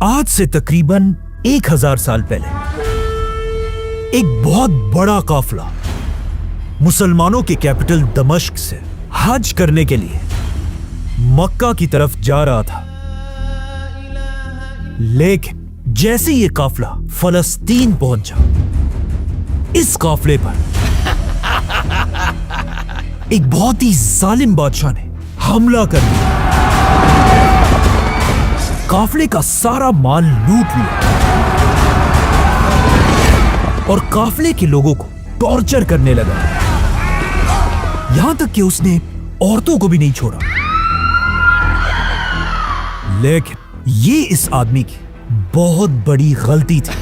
आज से तकरीबन 1000 साल पहले एक बहुत बड़ा काफिला मुसलमानों के कैपिटल दमिश्क से हज करने के लिए मक्का की तरफ जा रहा था। लेकिन जैसे ये काफिला फलस्तीन पहुंचा, इस काफिले पर एक बहुत ही जालिम बादशाह ने हमला कर दिया, काफिले का सारा माल लूट लिया और काफिले के लोगों को टॉर्चर करने लगा, यहां तक कि उसने औरतों को भी नहीं छोड़ा। लेकिन ये इस आदमी की बहुत बड़ी गलती थी,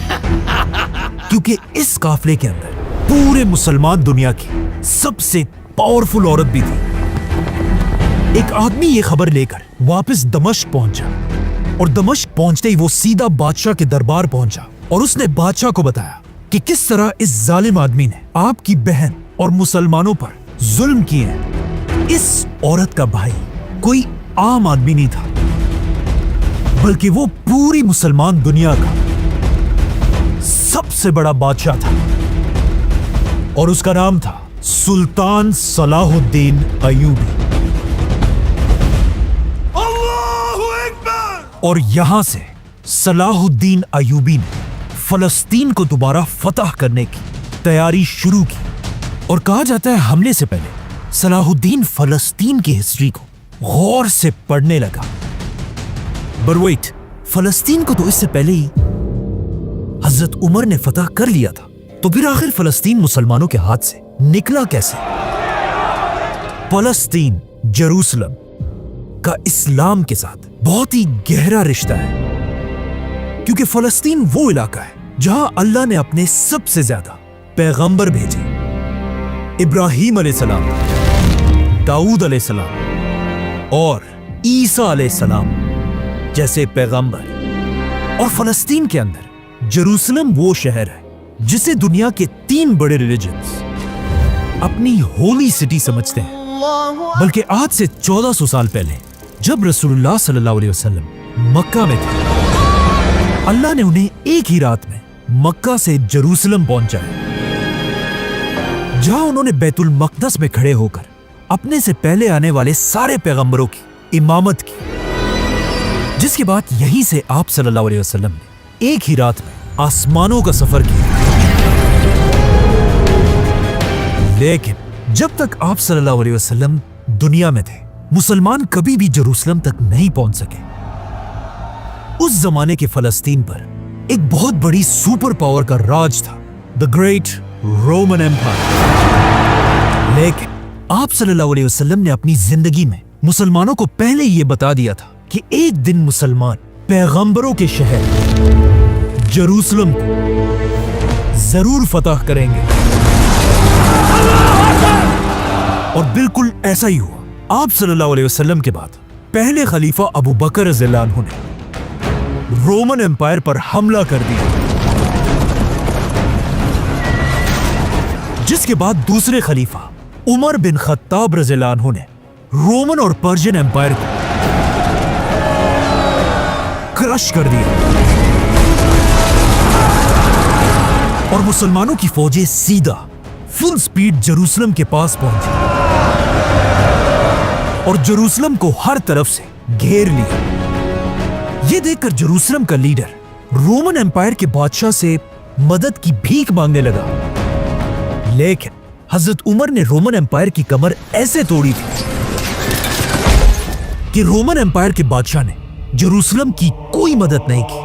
क्योंकि इस काफिले के अंदर पूरे मुसलमान दुनिया की सबसे पावरफुल औरत भी थी। एक आदमी ये खबर लेकर वापस दमिश्क पहुंचा और दमिश्क पहुंचते ही वो सीधा बादशाह के दरबार पहुंचा और उसने बादशाह को बताया कि किस तरह इस जालिम आदमी ने आपकी बहन और मुसलमानों पर जुल्म किए हैं। इस औरत का भाई कोई आम आदमी नहीं था, बल्कि वो पूरी मुसलमान दुनिया का सबसे बड़ा बादशाह था और उसका नाम था सुल्तान सलाहुद्दीन अय्यूबी। और यहां से सलाहुद्दीन अय्यूबी ने फलस्तीन को दोबारा फतह करने की तैयारी शुरू की। और कहा जाता है हमले से पहले सलाहुद्दीन फलस्तीन की हिस्ट्री को गौर से पढ़ने लगा। बट वेट, फलस्तीन को तो इससे पहले ही हजरत उमर ने फतह कर लिया था, तो फिर आखिर फलस्तीन मुसलमानों के हाथ से निकला कैसे? फलस्तीन जेरूसलम का इस्लाम के साथ बहुत ही गहरा रिश्ता है, क्योंकि फलस्तीन वो इलाका है जहां अल्लाह ने अपने सबसे ज्यादा पैगंबर भेजे, इब्राहीम अलैहिस्सलाम, दाऊद अलैहिस्सलाम और ईसा अलैहिस्सलाम जैसे पैगंबर। और फलस्तीन के अंदर जेरूसलम वो शहर है जिसे दुनिया के 3 बड़े रिलीजन्स अपनी होली सिटी समझते हैं। बल्कि आज से 1400 साल पहले जब रसूलुल्लाह सल्लल्लाहु अलैहि वसल्लम मक्का में थे, अल्लाह ने उन्हें एक ही रात में मक्का से जेरूसलम पहुंचाया, जहां उन्होंने बैतुल मक़दस में खड़े होकर अपने से पहले आने वाले सारे पैगंबरों की इमामत की, जिसके बाद यहीं से आप सल्लल्लाहु अलैहि वसल्लम ने एक ही रात में आसमानों का सफर किया। लेकिन जब तक आप सल्लल्लाहु अलैहि वसल्लम दुनिया में थे, मुसलमान कभी भी जेरूसलम तक नहीं पहुंच सके। उस जमाने के फलस्तीन पर एक बहुत बड़ी सुपर पावर का राज था, द ग्रेट रोमन एम्पायर। लेकिन आप सल्लल्लाहु अलैहि वसल्लम ने अपनी जिंदगी में मुसलमानों को पहले ये बता दिया था कि एक दिन मुसलमान पैगंबरों के शहर जेरूसलम को जरूर फतह करेंगे। और बिल्कुल ऐसा ही हुआ। आप सल्लल्लाहु अलैहि वसल्लम के बाद पहले खलीफा अबू बकर रज़ियल्लाहु अन्हु ने रोमन एम्पायर पर हमला कर दिया, जिसके बाद दूसरे खलीफा उमर बिन खत्ताब रज़ियल्लाहु अन्हु ने रोमन और पर्शियन एम्पायर को क्रश कर दिया और मुसलमानों की फौजें सीधा फुल स्पीड जेरूसलम के पास पहुंची और जेरूसलम को हर तरफ से घेर लिया। यह देखकर जेरूसलम का लीडर रोमन एम्पायर के बादशाह से मदद की भीख मांगने लगा। लेकिन हजरत उमर ने रोमन एम्पायर की कमर ऐसे तोड़ी थी कि रोमन एम्पायर के बादशाह ने जेरूसलम की कोई मदद नहीं की।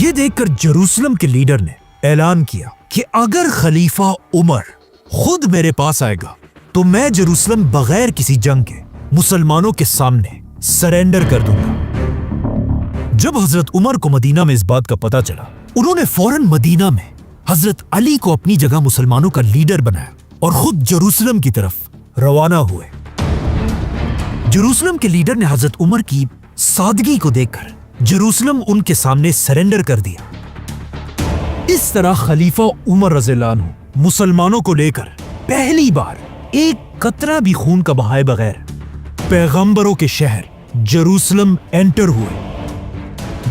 यह देखकर जेरूसलम के लीडर ने ऐलान किया कि अगर खलीफा उमर खुद मेरे पास आएगा तो मैं जेरूसलम बगैर किसी जंग के मुसलमानों के सामने सरेंडर कर दूंगा। जब हजरत उमर को मदीना में इस बात का पता चला, उन्होंने फौरन मदीना में हजरत अली को अपनी जगह मुसलमानों का लीडर बनाया और खुद जेरूसलम की तरफ रवाना हुए। जेरूसलम के लीडर ने हजरत उमर की सादगी को देखकर जेरूसलम उनके सामने सरेंडर कर दिया। इस तरह खलीफा उमर रज़ियल्लाहु अन्हु मुसलमानों को लेकर पहली बार एक कतरा भी खून का बहाए बगैर पैगंबरों के शहर जेरूसलम एंटर हुए,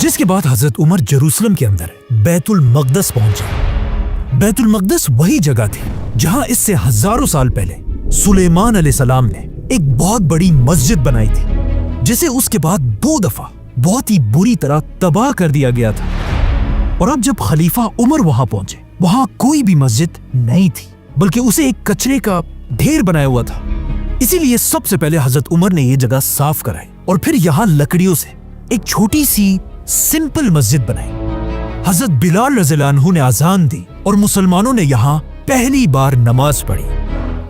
जिस के बाद हजरत उमर जेरूसलम के अंदर बैतुल मकदस पहुंचे। बैतुल मकदस वही जगह थी जहां इससे हजारों साल पहले सुलेमान अलैहिस्सलाम ने एक बहुत बड़ी मस्जिद बनाई थी, जिसे उसके बाद 2 दफा बहुत ही बुरी तरह तबाह कर दिया गया था। और अब जब खलीफा उमर वहां पहुंचे, वहां कोई भी मस्जिद नहीं थी, बल्कि उसे एक कचरे का ढेर बनाया हुआ था। इसीलिए सबसे पहले हजरत उमर ने यह जगह साफ कराई और फिर यहाँ लकड़ियों से एक छोटी सी सिंपल मस्जिद बनाई। हजरत बिलाल रज़ियल्लाहु अन्हु ने अजान दी और मुसलमानों ने यहाँ पहली बार नमाज पढ़ी।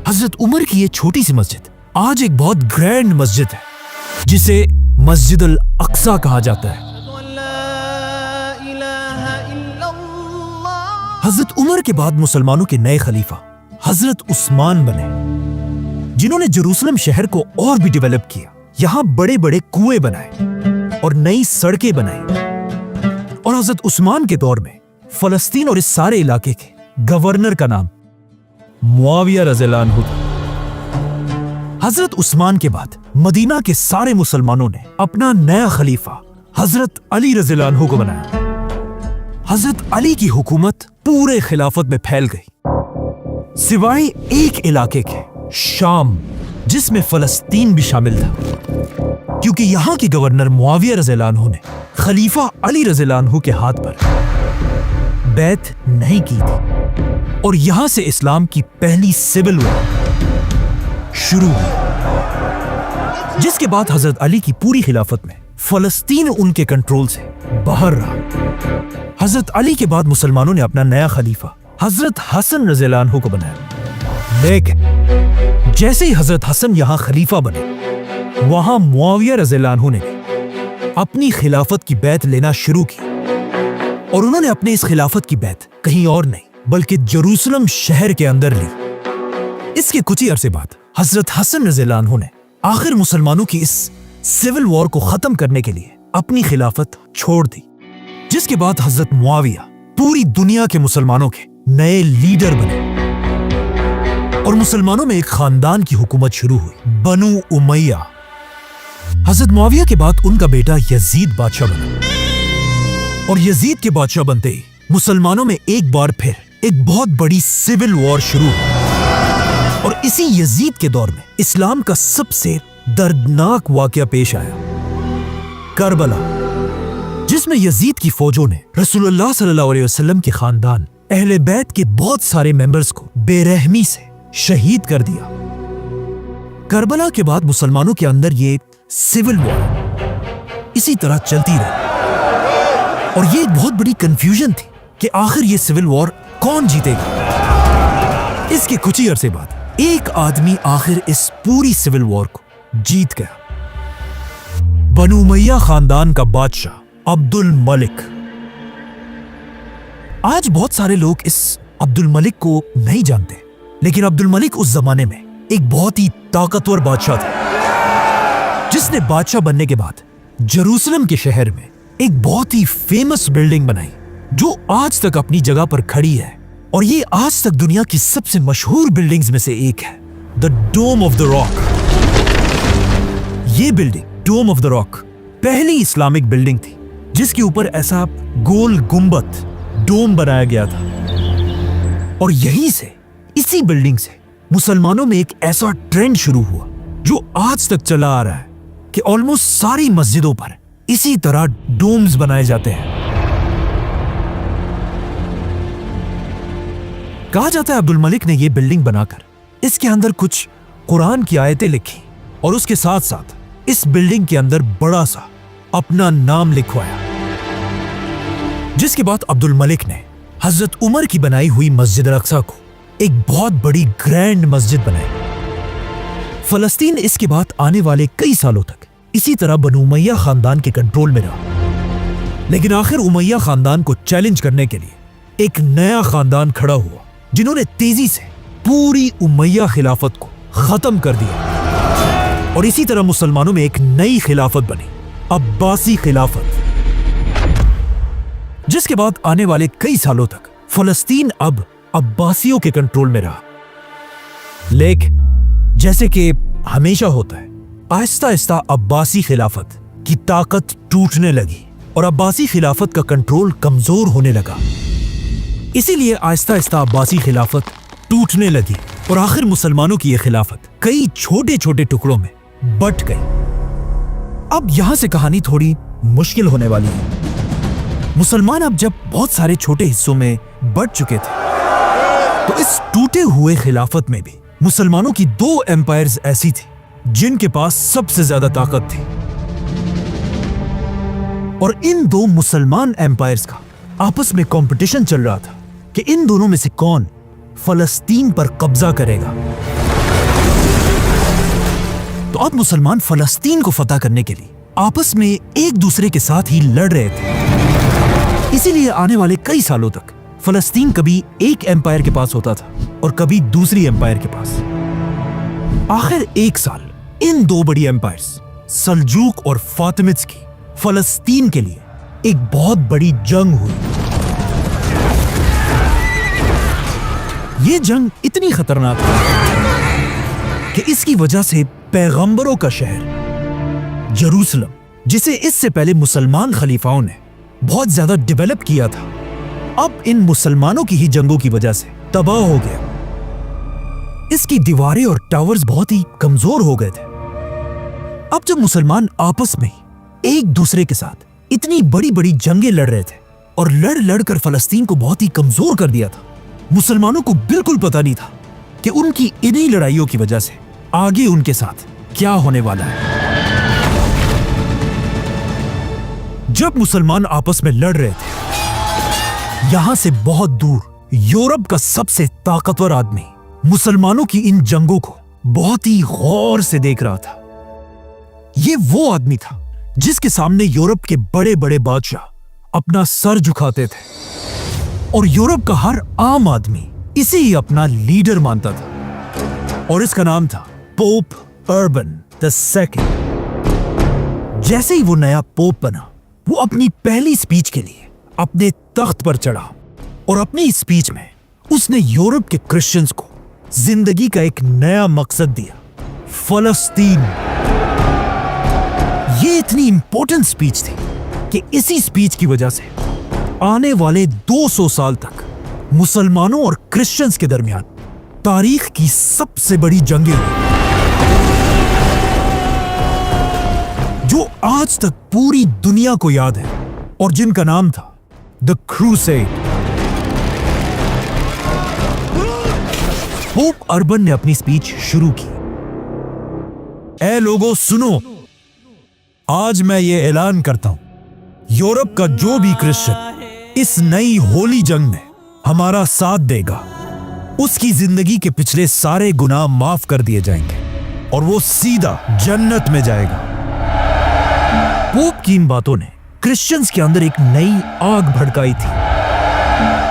हजरत उमर की ये छोटी सी मस्जिद आज एक बहुत ग्रैंड मस्जिद है, जिसे मस्जिद अल अक्सा कहा जाता है। हजरत उमर के बाद मुसलमानों के नए खलीफा हजरत उस्मान बने, जिन्होंने जेरूसलम शहर को और भी डेवलप किया। यहाँ बड़े बड़े कुएं बनाए और नई सड़कें बनाई। और हजरत उस्मान के दौर में फलस्तीन और इस सारे इलाके के गवर्नर का नाम मुआविया रज़ियल्लाहु अन्हु था। हजरत उस्मान के बाद मदीना के सारे मुसलमानों ने अपना नया खलीफा हजरत अली रज़ियल्लाहु अन्हु को बनाया। हजरत अली की हुकूमत पूरे खिलाफत में फैल गई, सिवाय एक इलाके के, शाम, जिसमें फलस्तीन भी शामिल था, क्योंकि यहाँ के गवर्नर मुआविया रज़ियल्लाहु अन्हु ने खलीफा अली रज़ियल्लाहु अन्हु के हाथ पर बैत नहीं की थी। और यहां से इस्लाम की पहली सिविल वॉर शुरू हुई, जिसके बाद हजरत अली की पूरी खिलाफत में फलस्तीन उनके कंट्रोल से बाहर रहा। हजरत अली के बाद मुसलमानों ने अपना नया खलीफा हजरत हसन रज़ियल्लाहु अन्हु को बनाया। लेकिन जैसे ही हजरत हसन यहां खलीफा बने, वहां मुआविया रज़ियल्लाहु अन्हु ने अपनी खिलाफत की बैत लेना शुरू की। और उन्होंने अपने इस खिलाफत की बैत कहीं और नहीं बल्कि जेरूसलम शहर के अंदर ली। इसके कुछ ही अरसे बाद हजरत हसन रज़ियल्लाहु अन्हु ने आखिर मुसलमानों की इस सिविल वॉर को खत्म करने के लिए अपनी खिलाफत छोड़ दी, जिसके बाद हजरत मुआविया पूरी दुनिया के मुसलमानों के नए लीडर बने और मुसलमानों में एक खानदान की हुकूमत शुरू हुई, बनु उमैया। हजरत मुआविया के बाद उनका बेटा यजीद बादशाह बना और यजीद के बादशाह बनते ही मुसलमानों में एक बार फिर एक बहुत बड़ी सिविल वॉर शुरू हुई। और इसी यजीद के दौर में इस्लाम का सबसे दर्दनाक वाकया पेश आया, करबला, जिसमें यजीद की फौजों ने रसूलुल्लाह सल्लल्लाहु अलैहि वसल्लम के खानदान अहले बैत के बहुत सारे मेंबर्स को बेरहमी से शहीद कर दिया। करबला के बाद मुसलमानों के अंदर ये सिविल वॉर इसी तरह चलती रही और ये एक बहुत बड़ी कंफ्यूजन थी कि आखिर ये सिविल वॉर कौन जीतेगा। इसके कुछ ही अरसे बाद एक आदमी आखिर इस पूरी सिविल वॉर को जीत गया, बनु उमैया खानदान का बादशाह अब्दुल मलिक। आज बहुत सारे लोग इस अब्दुल मलिक को नहीं जानते, लेकिन अब्दुल मलिक उस जमाने में एक बहुत ही ताकतवर बादशाह था, जिसने बादशाह बनने के बाद जेरूसलम के शहर में एक बहुत ही फेमस बिल्डिंग बनाई, जो आज तक अपनी जगह पर खड़ी है। और ये आज तक दुनिया की सबसे मशहूर बिल्डिंग्स में से एक है, the Dome of the Rock. ये building, Dome of the Rock, पहली इस्लामिक बिल्डिंग थी जिसके ऊपर ऐसा गोल गुंबद डोम बनाया गया था। और यहीं से, इसी बिल्डिंग से मुसलमानों में एक ऐसा ट्रेंड शुरू हुआ जो आज तक चला आ रहा है कि ऑलमोस्ट सारी मस्जिदों पर इसी तरह डोम्स बनाए जाते हैं। कहा जाता है अब्दुल मलिक ने यह बिल्डिंग बनाकर इसके अंदर कुछ कुरान की आयतें लिखी और उसके साथ साथ इस बिल्डिंग के अंदर बड़ा सा अपना नाम लिखवाया, जिसके बाद अब्दुल मलिक ने हजरत उमर की बनाई हुई मस्जिद अल-अक्सा को एक बहुत बड़ी ग्रैंड मस्जिद बनाई। फलस्तीन इसके बाद आने वाले कई सालों तक इसी तरह बनु उमैया खानदान के कंट्रोल में रहा, लेकिन आखिर उमैया खानदान को चैलेंज करने के लिए एक नया खानदान खड़ा हुआ, जिन्होंने तेजी से पूरी उमैया खिलाफत को खत्म कर दिया। और इसी तरह मुसलमानों में एक नई खिलाफत बनी, अब्बासी खिलाफत, जिसके बाद आने वाले कई सालों तक फलस्तीन अब अब्बासियों के कंट्रोल में रहा। लेकिन जैसे कि हमेशा होता है, आहिस्ता आहिस्ता अब्बासी खिलाफत की ताकत टूटने लगी और अब्बासी खिलाफत का कंट्रोल कमजोर होने लगा। इसीलिए आहिस्ता आहिस्ता अब्बासी खिलाफत टूटने लगी और आखिर मुसलमानों की यह खिलाफत कई छोटे छोटे टुकड़ों में बट गई। अब यहां से कहानी थोड़ी मुश्किल होने वाली है। मुसलमान अब जब बहुत सारे छोटे हिस्सों में बट चुके थे, तो इस टूटे हुए खिलाफत में भी मुसलमानों की दो एम्पायर्स ऐसी थी जिनके पास सबसे ज्यादा ताकत थी, और इन दो मुसलमान एम्पायर्स का आपस में कंपटीशन चल रहा था कि इन दोनों में से कौन फलस्तीन पर कब्जा करेगा। तो अब मुसलमान फलस्तीन को फतह करने के लिए आपस में एक दूसरे के साथ ही लड़ रहे थे। इसीलिए आने वाले कई सालों तक फलस्तीन कभी एक एम्पायर के पास होता था और कभी दूसरी एम्पायर के पास। आखिर एक साल इन दो बड़ी एम्पायर्स सल्जूक और फातिमिड्स की फलस्तीन के लिए एक बहुत बड़ी जंग हुई। ये जंग इतनी खतरनाक थी कि इसकी वजह से पैगंबरों का शहर जेरूसलम, जिसे इससे पहले मुसलमान खलीफाओं ने बहुत ज्यादा डेवलप किया था, अब इन मुसलमानों की ही जंगों की वजह से तबाह हो गया। इसकी दीवारें और टावर्स बहुत ही कमजोर हो गए थे। अब जब मुसलमान आपस में एक दूसरे के साथ इतनी बड़ी बड़ी जंगें लड़ रहे थे और लड़ लड़ कर फलस्तीन को बहुत ही कमजोर कर दिया था, मुसलमानों को बिल्कुल पता नहीं था कि उनकी इन्हीं लड़ाइयों की वजह से आगे उनके साथ क्या होने वाला है। जब मुसलमान आपस में लड़ रहे थे, यहां से बहुत दूर यूरोप का सबसे ताकतवर आदमी मुसलमानों की इन जंगों को बहुत ही गौर से देख रहा था। ये वो आदमी था जिसके सामने यूरोप के बड़े बड़े बादशाह अपना सर झुकाते थे, और यूरोप का हर आम आदमी इसे ही अपना लीडर मानता था, और इसका नाम था पोप अर्बन II। जैसे ही वो नया पोप बना, वो अपनी पहली स्पीच के लिए अपने तख्त पर चढ़ा, और अपनी स्पीच में उसने यूरोप के क्रिश्चियंस को जिंदगी का एक नया मकसद दिया, फलस्तीन। ये इतनी इंपॉर्टेंट स्पीच थी कि इसी स्पीच की वजह से आने वाले 200 साल तक मुसलमानों और क्रिश्चियंस के दरमियान तारीख की सबसे बड़ी जंगें हुई, जो आज तक पूरी दुनिया को याद है, और जिनका नाम था द क्रूसेड। पोप अर्बन ने अपनी स्पीच शुरू की। ऐ लोगों सुनो, आज मैं ये ऐलान करता हूं, यूरोप का जो भी क्रिश्चियन इस नई होली जंग में हमारा साथ देगा, उसकी जिंदगी के पिछले सारे गुनाह माफ कर दिए जाएंगे और वो सीधा जन्नत में जाएगा। पोप की इन बातों ने क्रिश्चियंस के अंदर एक नई आग भड़काई थी,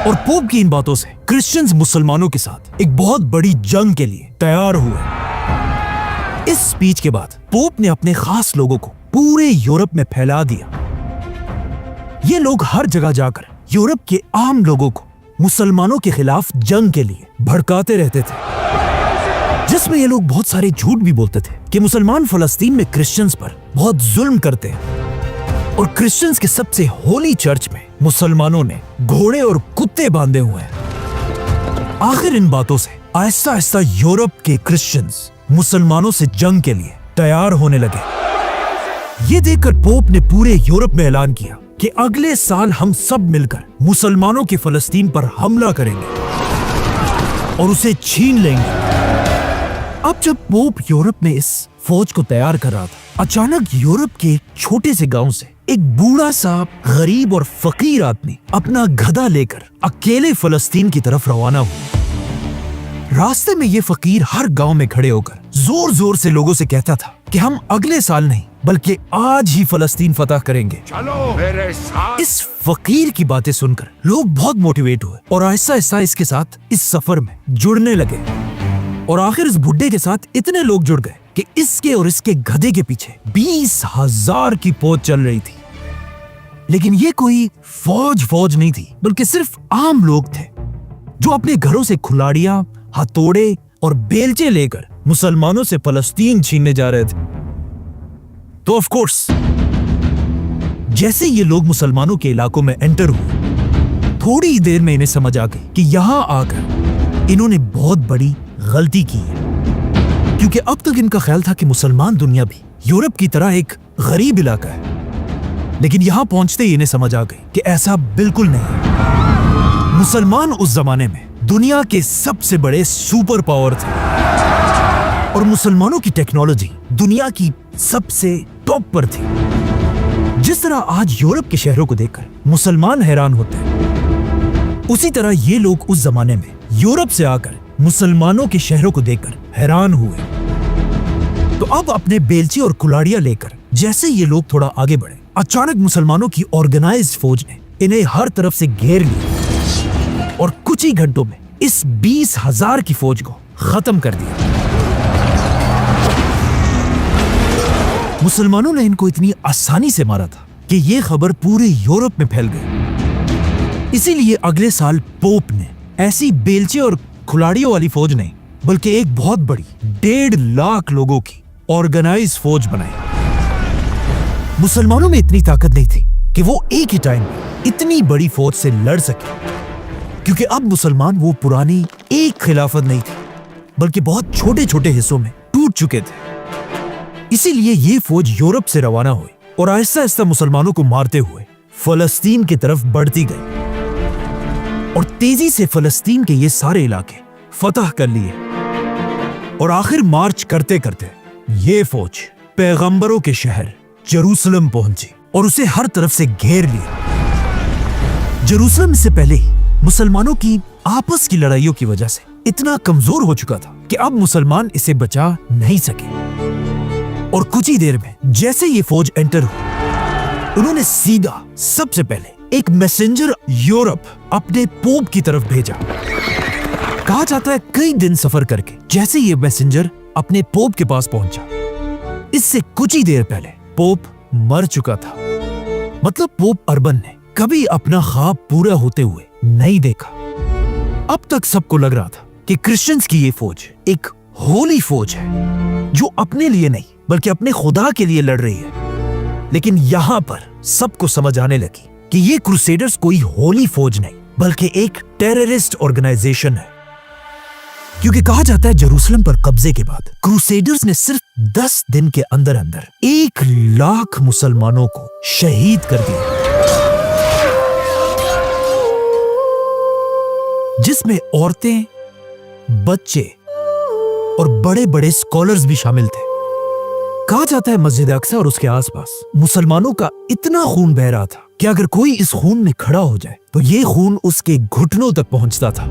और पोप की इन बातों से क्रिश्चियंस मुसलमानों के साथ एक बहुत बड़ी जंग के लिए तैयार हुए। इस स्पीच के बाद पोप ने अपने खास लोगों को पूरे यूरोप में फैला दिया। ये लोग हर जगह जाकर यूरोप के आम लोगों को मुसलमानों के खिलाफ जंग के लिए भड़काते रहते थे, जिसमें ये लोग बहुत सारे झूठ भी बोलते थे कि मुसलमान फलस्तीन में क्रिश्चियंस पर बहुत जुल्म करते हैं, और क्रिश्चियंस के सबसे होली चर्च में मुसलमानों ने घोड़े और कुत्ते बांधे हुए हैं। आखिर इन बातों से आहिस्ता आहिस्ता यूरोप के क्रिश्चियंस मुसलमानों से जंग के लिए तैयार होने लगे। ये देखकर पोप ने पूरे यूरोप में ऐलान किया कि अगले साल हम सब मिलकर मुसलमानों के फलस्तीन पर हमला करेंगे और उसे छीन लेंगे। अब जब पोप यूरोप में इस फौज को तैयार कर रहा था, अचानक यूरोप के छोटे से गांव से एक बूढ़ा सा गरीब और फकीर आदमी अपना गधा लेकर अकेले फलस्तीन की तरफ रवाना हुआ। रास्ते में ये फकीर हर गांव में खड़े होकर जोर जोर से लोगों से कहता था कि हम अगले साल नहीं बल्कि आज ही फलस्तीन फतह करेंगे। चलो मेरे साथ। इस फकीर की बातें सुनकर लोग बहुत मोटिवेट हुए और आहिस्ता आहिस्ता इसके साथ इस सफर में जुड़ने लगे, और आखिर इस बुड्ढे के साथ इतने लोग जुड़ गए कि इसके और इसके गधे के पीछे 20,000 की फौज चल रही थी। लेकिन ये कोई फौज नहीं थी, बल्कि सिर्फ आम लोग थे जो अपने घरों से खुलाड़ियां, हथौड़े और बेलचे लेकर मुसलमानों से फलस्तीन छीनने जा रहे थे। तो ऑफ कोर्स जैसे ये लोग मुसलमानों के इलाकों में एंटर हुए, थोड़ी ही देर में इन्हें समझ आ गई कि यहां आकर इन्होंने बहुत बड़ी गलती की है, क्योंकि अब तक इनका ख्याल था कि मुसलमान दुनिया भी यूरोप की तरह एक गरीब इलाका है, लेकिन यहां पहुंचते ही इन्हें समझ आ गई कि ऐसा बिल्कुल नहीं है। मुसलमान उस जमाने में दुनिया के सबसे बड़े सुपर पावर थे और मुसलमानों की टेक्नोलॉजी दुनिया की सबसे टॉप पर थी। जिस तरह आज यूरोप के शहरों को देखकर मुसलमान हैरान होते हैं, उसी तरह ये लोग उस जमाने में यूरोप से आकर मुसलमानों के शहरों को देखकर हैरान हुए। तो अब अपने बेलचे और कुल्हाड़ियां लेकर जैसे ये लोग थोड़ा आगे बढ़े, अचानक मुसलमानों की ऑर्गेनाइज्ड फौज ने इन्हें हर तरफ से घेर लिया और कुछ ही घंटों में इस 20,000 की फौज को खत्म कर दिया। मुसलमानों ने इनको इतनी आसानी से मारा था कि ये खबर पूरे यूरोप में फैल गई। इसीलिए अगले साल पोप ने ऐसी बेलचे और कुल्हाड़ियों वाली फौज नहीं, बल्कि एक बहुत बड़ी 1.5 लाख लोगों की ऑर्गेनाइज फौज बनाई। मुसलमानों में इतनी ताकत नहीं थी कि वो एक ही टाइम में इतनी बड़ी फौज से लड़ सके, क्योंकि अब मुसलमान वो पुरानी एक खिलाफत नहीं थी, बल्कि बहुत छोटे छोटे हिस्सों में टूट चुके थे। इसीलिए ये फौज यूरोप से रवाना हुई और आहिस्ता आहिस्ता मुसलमानों को मारते हुए फलस्तीन की तरफ बढ़ती गई और तेजी से फलस्तीन के ये सारे इलाके फतह कर लिए। और आखिर मार्च करते करते ये फौज पैगंबरों के शहर जेरूसलम पहुंची और उसे हर तरफ से घेर लिया। जेरूसलम से पहले ही मुसलमानों की आपस की लड़ाइयों की वजह से इतना कमजोर हो चुका था कि अब मुसलमान इसे बचा नहीं सके। और कुछ ही देर में जैसे ये फौज एंटर हुई, उन्होंने सीधा सबसे पहले एक मैसेंजर यूरोप अपने पोप की तरफ भेजा। कहा जाता है कई दिन सफर करके जैसे ये मैसेंजर अपने पोप के पास पहुंचा, इससे कुछ ही देर पहले पोप मर चुका था। मतलब पोप अर्बन ने कभी अपना ख्वाब पूरा होते हुए नहीं देखा। अब तक सबको लग रहा था कि क्रिश्चियंस की ये फौज एक होली फौज है जो अपने लिए नहीं बल्कि अपने खुदा के लिए लड़ रही है। लेकिन यहां पर सबको समझ आने लगी कि ये क्रूसेडर्स कोई होली फौज नहीं बल्कि एक टेररिस्ट ऑर्गेनाइजेशन है, क्योंकि कहा जाता है जेरूसलम पर कब्जे के बाद क्रूसेडर्स ने सिर्फ 10 दिन के अंदर अंदर 1 लाख मुसलमानों को शहीद कर दिया, जिसमें औरतें, बच्चे और बड़े बड़े स्कॉलर्स भी शामिल थे। कहा जाता है मस्जिद अक्सा और उसके आसपास मुसलमानों का इतना खून बह रहा था कि अगर कोई इस खून में खड़ा हो जाए तो ये खून उसके घुटनों तक पहुंचता था।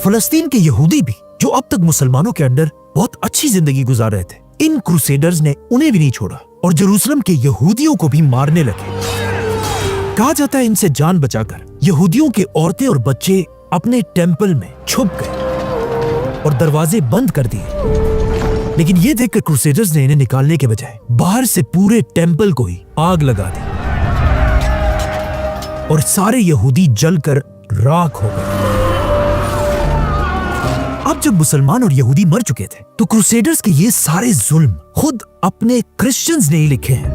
फलस्तीन के यहूदी भी, जो अब तक मुसलमानों के अंडर बहुत अच्छी जिंदगी गुजार रहे थे, इन क्रूसेडर्स ने उन्हें भी नहीं छोड़ा और जेरूसलम के यहूदियों को भी मारने लगे। कहा जाता है इनसे जान बचाकर यहूदियों के औरतें और बच्चे अपने टेंपल में छुप गए और दरवाजे बंद कर दिए। लेकिन ये देखकर क्रूसेडर्स ने इन्हें निकालने के बजाय बाहर से पूरे टेंपल को ही आग लगा दी और सारे यहूदी जलकर राख हो गए। अब जब मुसलमान और यहूदी मर चुके थे तो क्रूसेडर्स के ये सारे जुल्म खुद अपने क्रिश्चियंस ने ही लिखे हैं।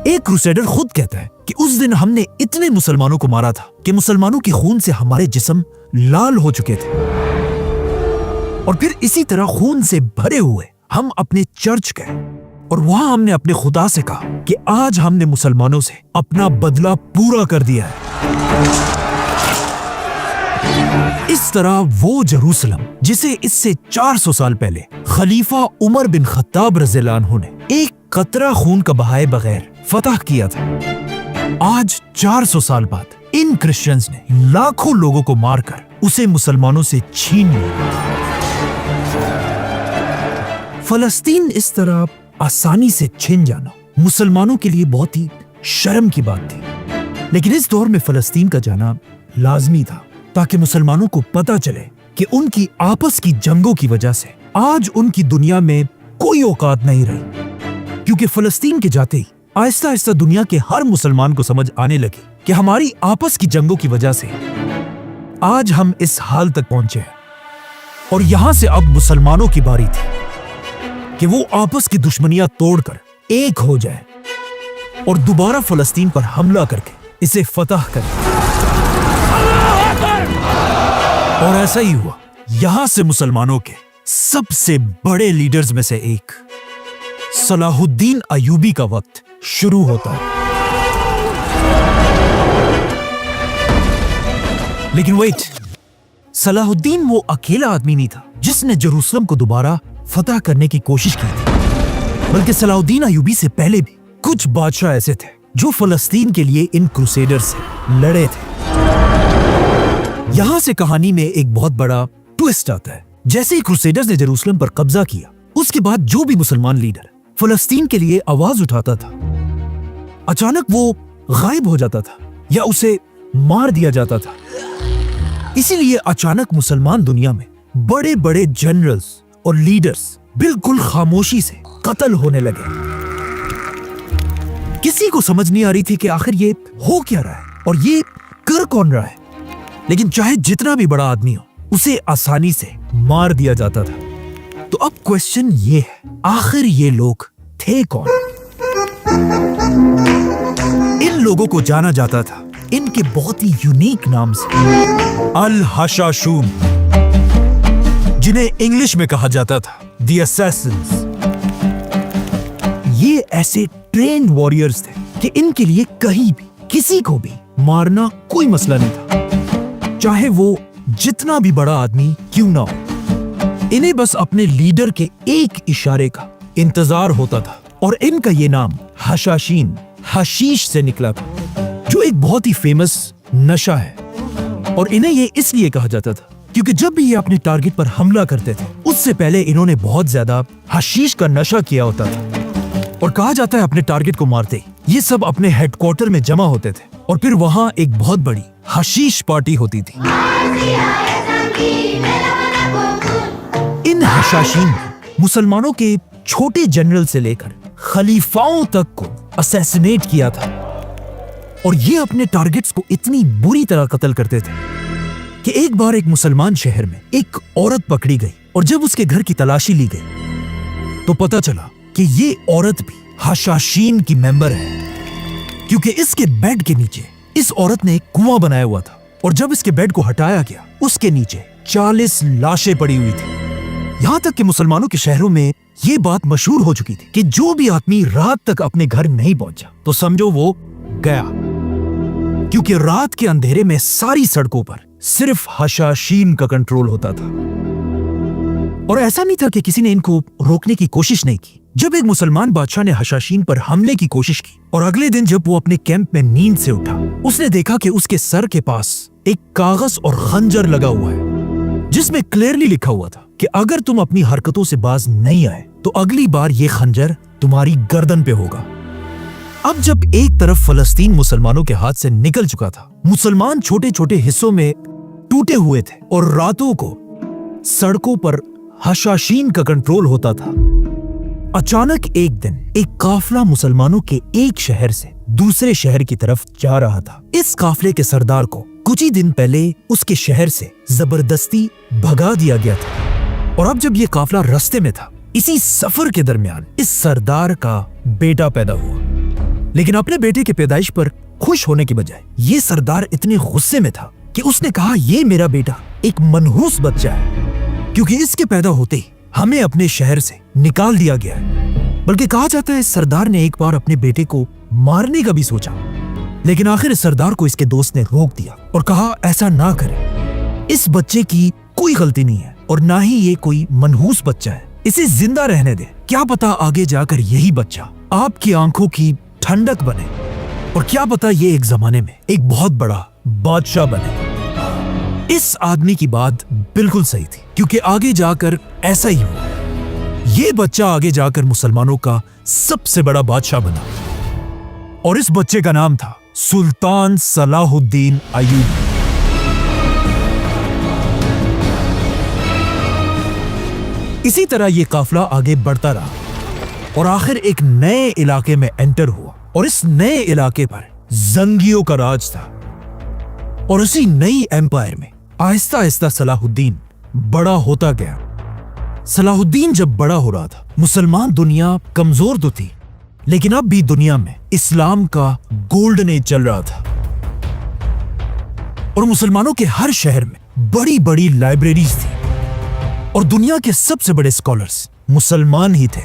एक क्रूसेडर खुद कहता है कि उस दिन हमने इतने मुसलमानों को मारा था कि मुसलमानों के खून से हमारे जिस्म लाल हो चुके थे। और फिर इसी तरह खून से भरे हुए हम अपने चर्च गए और वहां हमने अपने खुदा से कहा कि आज हमने मुसलमानों से अपना बदला पूरा कर दिया है। इस तरह वो जेरूसलम जिसे इससे 400 साल पहले खलीफा उमर बिन खत्ताब रज़ियल्लाहु अन्हु ने एक कतरा खून का बहाए बगैर फतह किया था, आज 400 साल बाद इन क्रिश्चियंस ने लाखों लोगों को मारकर उसे मुसलमानों से छीन लिया। फलस्तीन इस तरह आसानी से छिन जाना मुसलमानों के लिए बहुत ही शर्म की बात थी, लेकिन इस दौर में फलस्तीन का जाना लाजमी था ताकि मुसलमानों को पता चले कि उनकी आपस की जंगों की वजह से आज उनकी दुनिया में कोई औकात नहीं रही। क्योंकि फलस्तीन के जाते ही आहिस्ता आहिस्ता दुनिया के हर मुसलमान को समझ आने लगी कि हमारी आपस की जंगों की वजह से आज हम इस हाल तक पहुंचे हैं। और यहां से अब मुसलमानों की बारी थी कि वो आपस की दुश्मनियां तोड़कर एक हो जाए और दोबारा फलस्तीन पर हमला करके इसे फतह करे। और ऐसा ही हुआ। यहां से मुसलमानों के सबसे बड़े लीडर्स में से एक सलाहुद्दीन अयूबी का वक्त शुरू होता है। लेकिन वेट, सलाहुद्दीन वो अकेला आदमी नहीं था जिसने जेरूसलम को दोबारा फतह करने की कोशिश की थी, बल्कि सलाहुद्दीन अयूबी से पहले भी कुछ बादशाह ऐसे थे जो फलस्तीन के लिए इन क्रूसेडर्स से लड़े थे। यहां से कहानी में एक बहुत बड़ा ट्विस्ट आता है। जैसे ही क्रूसेडर्स ने जेरूसलम पर कब्जा किया, उसके बाद जो भी मुसलमान लीडर फलस्तीन के लिए आवाज उठाता था, अचानक वो गायब हो जाता था या उसे मार दिया जाता था। इसीलिए अचानक मुसलमान दुनिया में बड़े बड़े जनरल्स और लीडर्स बिल्कुल खामोशी से कत्ल होने लगे। किसी को समझ नहीं आ रही थी कि आखिर ये हो क्या रहा है और ये कर कौन रहा है। लेकिन चाहे जितना भी बड़ा आदमी हो, उसे आसानी से मार दिया जाता था। तो अब क्वेश्चन ये है, आखिर ये लोग थे कौन? इन लोगों को जाना जाता था इनके बहुत ही यूनिक नाम से, अल हशाशून, जिन्हें इंग्लिश में कहा जाता था द असैसिन्स। ये ऐसे ट्रेन्ड वॉरियर्स थे कि इनके लिए कहीं भी किसी को भी मारना कोई मसला नहीं था, चाहे वो जितना भी बड़ा आदमी क्यों ना हो। इन्हें बस अपने लीडर के एक इशारे का इंतजार होता था। और इनका ये नाम हशाशीन, हशीश से निकला था, जो एक बहुत ही फेमस नशा है। और इन्हें ये इसलिए कहा जाता था क्योंकि जब भी ये अपने टारगेट पर हमला करते थे, उससे पहले इन्होंने बहुत ज्यादा हशीश का नशा किया होता था। और कहा जाता है अपने टारगेट को मारते ही ये सब अपने हेडक्वार्टर में जमा होते थे और फिर वहां एक बहुत बड़ी हशीश पार्टी होती थी। इन हशाशीन ने मुसलमानों के छोटे जनरल से लेकर खलीफाओं तक को असैसिनेट किया था। और ये अपने टारगेट्स को इतनी बुरी तरह कत्ल करते थे कि एक बार एक मुसलमान शहर में एक औरत पकड़ी गई और जब उसके घर की तलाशी ली गई तो पता चला कि ये औरत भी हशाशीन की मेंबर है, क्योंकि इसके बेड के नीचे इस औरत ने एक कुआं बनाया हुआ था और जब इसके बेड को हटाया गया, उसके नीचे 40 लाशें पड़ी हुई थी। यहां तक कि मुसलमानों के शहरों में ये बात मशहूर हो चुकी थी कि जो भी आदमी रात तक अपने घर नहीं पहुंचा तो समझो वो गया, क्योंकि रात के अंधेरे में सारी सड़कों पर सिर्फ हशाशीन का कंट्रोल होता था। और ऐसा नहीं था कि किसी ने इनको रोकने की कोशिश नहीं की। जब एक मुसलमान बादशाह ने हशाशीन पर हमले की कोशिश की और अगले दिन जब वो अपने कैंप में नींद से उठा, उसने देखा कि उसके सर के पास एक कागज और खंजर लगा हुआ है, जिसमें क्लियरली लिखा हुआ था कि अगर तुम अपनी हरकतों से बाज नहीं आए तो अगली बार ये खंजर तुम्हारी गर्दन पे होगा। अब जब एक तरफ फलस्तीन मुसलमानों के हाथ से निकल चुका था, मुसलमान छोटे छोटे हिस्सों में टूटे हुए थे और रातों को सड़कों पर हशाशीन का कंट्रोल होता था। अचानक एक दिन एक काफिला मुसलमानों के एक शहर से दूसरे शहर की तरफ जा रहा था। इस काफिले के सरदार को कुछ ही दिन पहले उसके शहर से जबरदस्ती भगा दिया गया था। और अब जब ये काफिला रास्ते में था, इसी सफर के दरमियान इस सरदार का बेटा पैदा हुआ। लेकिन अपने बेटे के पैदाइश पर खुश होने के बजाय ये सरदार इतने गुस्से में था कि उसने कहा, ये मेरा बेटा एक मनहूस बच्चा है, क्योंकि इसके पैदा होते ही हमें अपने शहर से निकाल दिया गया है। बल्कि कहा जाता है इस सरदार ने एक बार अपने बेटे को मारने का भी सोचा, लेकिन आखिर इस सरदार को इसके दोस्त ने रोक दिया और कहा, ऐसा ना करें, इस बच्चे की कोई गलती नहीं है और ना ही ये कोई मनहूस बच्चा है, इसे जिंदा रहने दे। क्या पता आगे जाकर यही बच्चा आपकी आंखों की ठंडक बने और क्या पता ये एक जमाने में एक बहुत बड़ा बादशाह बने। इस आदमी की बात बिल्कुल सही थी, क्योंकि आगे जाकर ऐसा ही हुआ। ये बच्चा आगे जाकर मुसलमानों का सबसे बड़ा बादशाह बना और इस बच्चे का नाम था सुल्तान सलाहुद्दीन अयूबी। इसी तरह ये काफिला आगे बढ़ता रहा और आखिर एक नए इलाके में एंटर हुआ और इस नए इलाके पर जंगियों का राज था। और उसी नई एम्पायर में आहिस्ता आहिस्ता सलाहुद्दीन बड़ा होता गया। सलाहुद्दीन जब बड़ा हो रहा था, मुसलमान दुनिया कमजोर तो थी, लेकिन अब भी दुनिया में इस्लाम का गोल्डन एज चल रहा था और मुसलमानों के हर शहर में बड़ी बड़ी लाइब्रेरीज थी और दुनिया के सबसे बड़े स्कॉलर्स मुसलमान ही थे।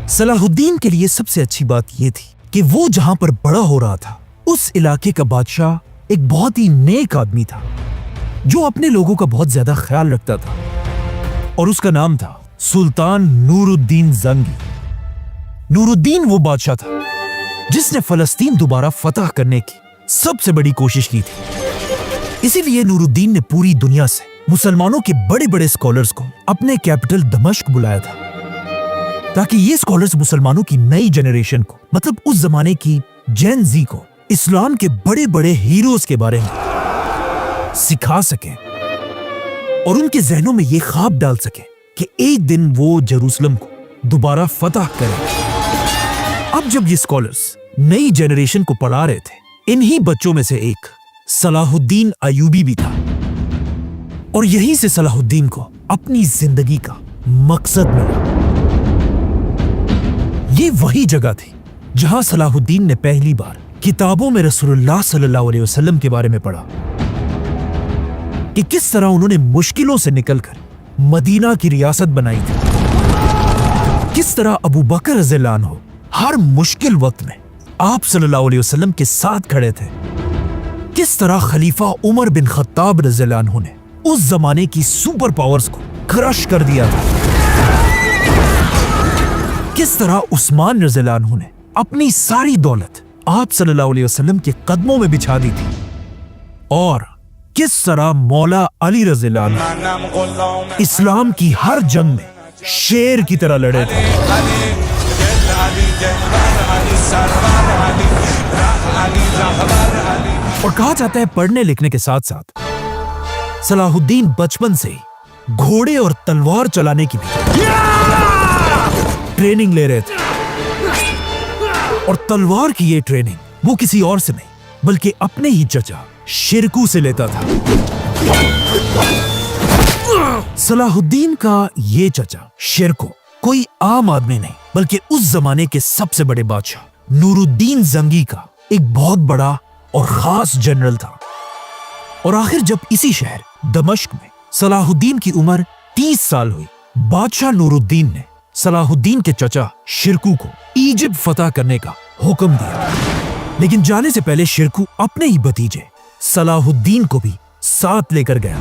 सलाहुद्दीन के लिए सबसे अच्छी बात यह थी कि वो जहां पर बड़ा हो रहा था उस इलाके का बादशाह एक बहुत ही नेक आदमी था जो अपने लोगों का बहुत ज्यादा ख्याल रखता था और उसका नाम था सुल्तान नूरुद्दीन जंगी। नूरुद्दीन वो बादशाह था जिसने फलस्तीन दोबारा फतह करने की सबसे बड़ी कोशिश की थी। इसीलिए नूरुद्दीन ने पूरी दुनिया से मुसलमानों के बड़े बड़े स्कॉलर्स को अपने कैपिटल दमिश्क बुलाया था ताकि ये स्कॉलर्स मुसलमानों की नई जनरेशन को, मतलब उस जमाने की जेन जी को, इस्लाम के बड़े बड़े हीरोज के बारे में सिखा सकें और उनके जहनों में ये ख्वाब डाल सकें कि एक दिन वो जेरूसलम को दोबारा फतह करें। अब जब ये स्कॉलर्स नई जनरेशन को पढ़ा रहे थे, इन्हीं बच्चों में से एक सलाहुद्दीन अयूबी भी था और यहीं से सलाहुद्दीन को अपनी जिंदगी का मकसद मिला। ये वही जगह थी जहां सलाहुद्दीन ने पहली बार किताबों में रसूलुल्लाह सल्लल्लाहु अलैहि वसल्लम के बारे में पढ़ा कि किस तरह उन्होंने मुश्किलों से निकलकर मदीना की रियासत बनाई थी, किस तरह अबू बकर रज़ियल्लाहु अन्हु हर मुश्किल वक्त में आप सल्लल्लाहु अलैहि वसल्लम के साथ खड़े थे, किस तरह खलीफा उमर बिन खत्ताब रज़ियल्लाहु अन्हु ने उस जमाने की सुपर पावर्स को क्रश कर दिया था, किस तरह उस्मान रज़ियल्लाहु अन्हु ने अपनी सारी दौलत आप सल्लल्लाहु अलैहि वसल्लम के कदमों में बिछा दी थी और किस तरह मौला अली रज़ियल्लाहु अन्हु इस्लाम की हर जंग में शेर की तरह लड़े थे। और कहा जाता है पढ़ने लिखने के साथ साथ सलाहुद्दीन बचपन से ही घोड़े और तलवार चलाने की भी ट्रेनिंग ले रहे थे और तलवार की ये ट्रेनिंग वो किसी और से नहीं बल्कि अपने ही चचा शिरकू से लेता था। सलाहुद्दीन का ये चचा शिरकू कोई आम आदमी नहीं बल्कि उस जमाने के सबसे बड़े बादशाह नूरुद्दीन जंगी का एक बहुत बड़ा और खास जनरल था। और आखिर जब इसी शहर दमिश्क में सलाहुद्दीन की उम्र 30 साल हुई, बादशाह नूरुद्दीन ने सलाहुद्दीन के चचा शिरकू को इजिप्ट फतह करने का हुक्म दिया। लेकिन जाने से पहले शिरकू अपने ही भतीजे सलाहुद्दीन को भी साथ लेकर गया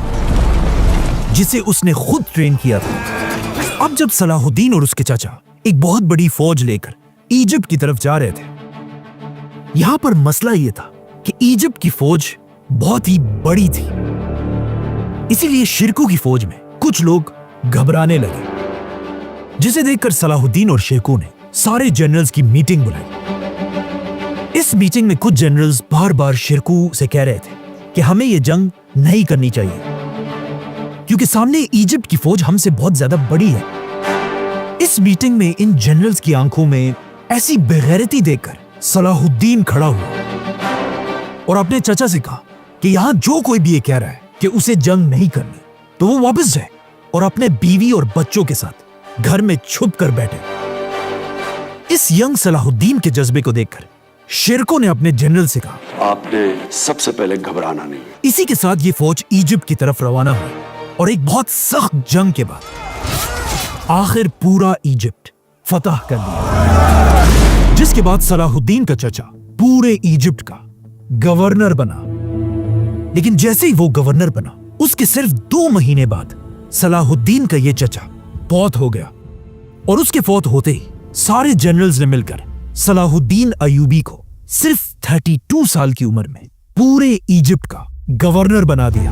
जिसे उसने खुद ट्रेन किया था। अब जब सलाहुद्दीन और उसके चाचा एक बहुत बड़ी फौज लेकर इजिप्ट की तरफ जा रहे थे, यहां पर मसला यह था कि इजिप्ट की फौज बहुत ही बड़ी थी, इसीलिए शिरकू की फौज में कुछ लोग घबराने लगे, जिसे देखकर सलाहुद्दीन और शिरकू ने सारे जनरल्स की मीटिंग बुलाई। इस मीटिंग में कुछ जनरल्स बार बार शिरकू से कह रहे थे कि हमें यह जंग नहीं करनी चाहिए क्योंकि सामने इजिप्ट की फौज हमसे बहुत ज्यादा बड़ी है। इस मीटिंग में इन जनरल्स की आंखों में ऐसी बेगैरती देखकर सलाहुद्दीन खड़ा हुआ और अपने चचा से कहा कि यहां जो कोई भी ये कह रहा है कि उसे जंग नहीं करनी तो वो वापस जाए और अपने बीवी और बच्चों के साथ घर में छुप कर बैठे। इस यंग सलाहुद्दीन के जज्बे को देखकर शिरकू ने अपने जनरल से कहा, आपने सबसे पहले घबराना नहीं। इसी के साथ ये फौज इजिप्ट की तरफ रवाना हुई और एक बहुत सख्त जंग के बाद आखिर पूरा इजिप्ट फतह कर लिया, जिसके बाद सलाहुद्दीन का चचा पूरे इजिप्ट का गवर्नर बना। लेकिन जैसे ही वो गवर्नर बना उसके सिर्फ 2 महीने बाद सलाहुद्दीन का ये चचा फौत हो गया और उसके फौत होते ही सारे जनरल्स ने मिलकर सलाहुद्दीन अयूबी को सिर्फ 32 साल की उम्र में पूरे इजिप्ट का गवर्नर बना दिया।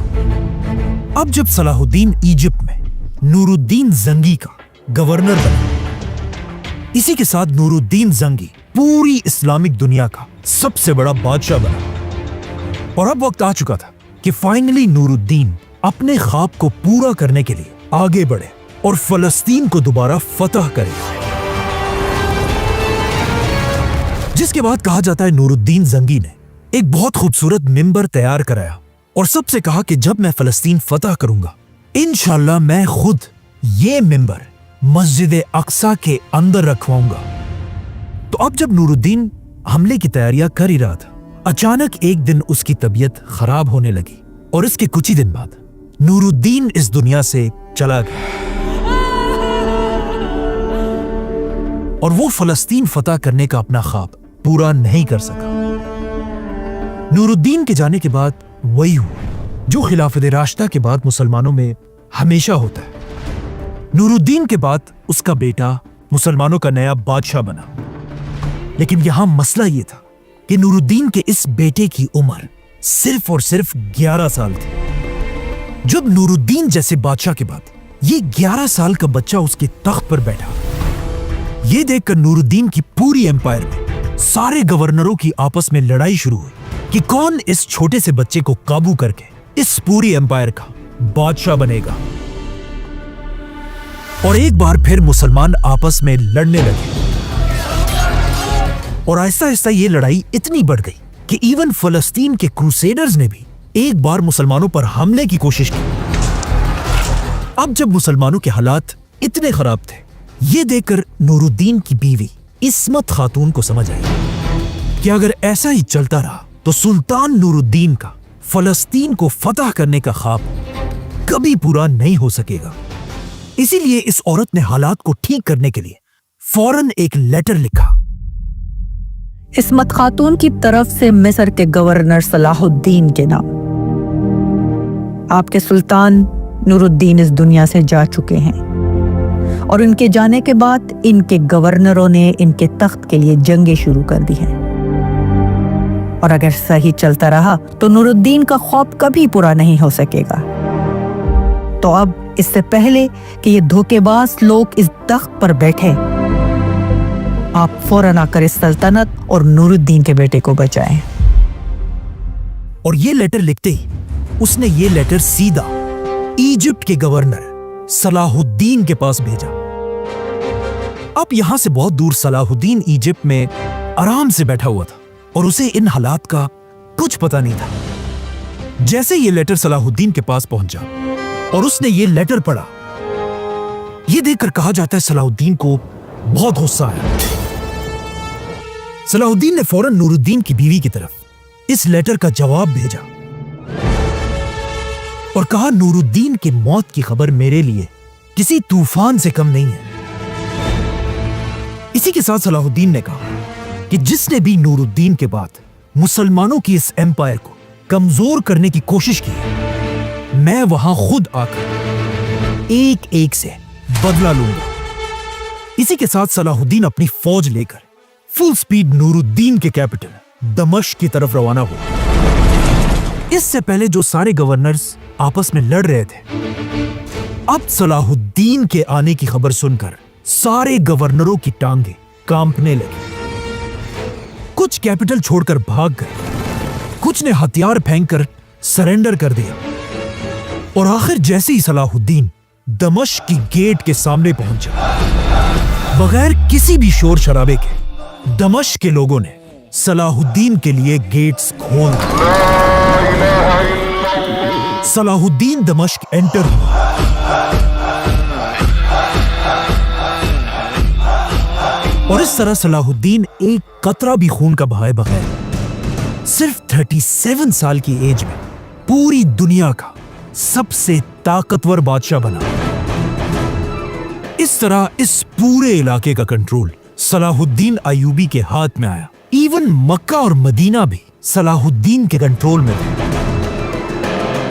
अब जब सलाहुद्दीन इजिप्ट में नूरुद्दीन जंगी का गवर्नर बना, इसी के साथ नूरुद्दीन जंगी पूरी इस्लामिक दुनिया का सबसे बड़ा बादशाह बना। और अब वक्त आ चुका था कि फाइनली नूरुद्दीन अपने ख्वाब को पूरा करने के लिए आगे बढ़े और फलस्तीन को दोबारा फतह करे। जिसके बाद कहा जाता है नूरुद्दीन जंगी ने एक बहुत खूबसूरत मिंबर तैयार कराया और सबसे कहा कि जब मैं फलस्तीन फतह करूंगा इंशाअल्लाह मैं खुद ये मिंबर मस्जिद अक्सा के अंदर रखवाऊंगा तो अब जब नूरुद्दीन हमले की तैयारियां कर ही रहा था, अचानक एक दिन उसकी तबीयत खराब होने लगी और इसके कुछ ही दिन बाद नूरुद्दीन इस दुनिया से चला गया और वो फलस्तीन फतह करने का अपना ख्वाब पूरा नहीं कर सका। नूरुद्दीन के जाने के बाद वही हुआ जो खिलाफत राशिदा के बाद मुसलमानों में हमेशा होता है। नूरुद्दीन के बाद उसका बेटा मुसलमानों का नया बादशाह बना, लेकिन यहां मसला यह था कि नूरुद्दीन के इस बेटे की उम्र सिर्फ और सिर्फ 11 साल थी। जब नूरुद्दीन जैसे बादशाह के बाद ये 11 साल का बच्चा उसके तख्त पर बैठा, ये देखकर नूरुद्दीन की पूरी एम्पायर में सारे गवर्नरों की आपस में लड़ाई शुरू हुई कि कौन इस छोटे से बच्चे को काबू करके इस पूरी एम्पायर का बादशाह बनेगा। और एक बार फिर मुसलमान आपस में लड़ने लगे और आहिस्ता आहिस्ता ये लड़ाई इतनी बढ़ गई कि इवन फलस्तीन के क्रूसेडर्स ने भी एक बार मुसलमानों पर हमले की कोशिश की। अब जब मुसलमानों के हालात इतने खराब थे, ये देखकर नूरुद्दीन की बीवी इस्मत खातून को समझ आई कि अगर ऐसा ही चलता रहा तो सुल्तान नूरुद्दीन का फलस्तीन को फतह करने का ख्वाब कभी पूरा नहीं हो सकेगा। इसीलिए इस औरत ने हालात को ठीक करने के लिए फौरन एक लेटर लिखा। इस्मत खातून की तरफ से मिस्र के गवर्नर सलाहुद्दीन के नाम, आपके सुल्तान नूरुद्दीन इस दुनिया से जा चुके हैं और इनके जाने के बाद इनके गवर्नरों ने इनके तख्त के लिए जंगें शुरू कर दी हैं और अगर सही चलता रहा तो नूरुद्दीन का ख्वाब कभी पूरा नहीं हो सकेगा। तो अब इससे पहले कि ये धोखेबाज लोग इस तख्त पर बैठे, आप फौरन आकर इस सल्तनत और नूरुद्दीन के बेटे को बचाएं। और ये लेटर लिखते ही उसने ये लेटर सीधा इजिप्ट के गवर्नर सलाहुद्दीन के पास भेजा। अब यहां से बहुत दूर सलाहुद्दीन इजिप्ट में आराम से बैठा हुआ था और उसे इन हालात का कुछ पता नहीं था। जैसे ये लेटर सलाहुद्दीन के पास पहुंचा और उसने ये लेटर पढ़ा, ये देखकर कहा जाता है सलाहुद्दीन को बहुत गुस्सा आया। सलाहुद्दीन ने फौरन नूरुद्दीन की बीवी की तरफ इस लेटर का जवाब भेजा और कहा नूरुद्दीन की मौत की खबर मेरे लिए किसी तूफान से कम नहीं है। इसी के साथ सलाहुद्दीन ने कहा कि जिसने भी नूरुद्दीन के बाद मुसलमानों की इस एम्पायर को कमजोर करने की कोशिश की, मैं वहां खुद आकर एक एक से बदला लूंगा। इसी के साथ सलाहुद्दीन अपनी फौज लेकर फुल स्पीड नूरुद्दीन के कैपिटल दमिश्क की तरफ रवाना हुआ। इससे पहले जो सारे गवर्नर्स आपस में लड़ रहे थे, अब सलाहुद्दीन के आने की खबर सुनकर सारे गवर्नरों की टांगें कांपने लगी। कुछ कैपिटल छोड़कर भाग गए, कुछ ने हथियार फेंककर सरेंडर कर दिया और आखिर जैसे ही सलाहुद्दीन दमिश्क की गेट के सामने पहुंचा, बगैर किसी भी शोर शराबे के दमिश्क के लोगों ने सलाहुद्दीन के लिए गेट्स खोल दिए। सलाहुद्दीन दमिश्क एंटर हुआ और इस तरह सलाहुद्दीन एक कतरा भी खून का बहाए बगैर सिर्फ 37 साल की एज में पूरी दुनिया का सबसे ताकतवर बादशाह बना। इस तरह इस पूरे इलाके का कंट्रोल सलाहुद्दीन अय्यूबी के हाथ में आया। इवन मक्का और मदीना भी सलाहुद्दीन के कंट्रोल में थे।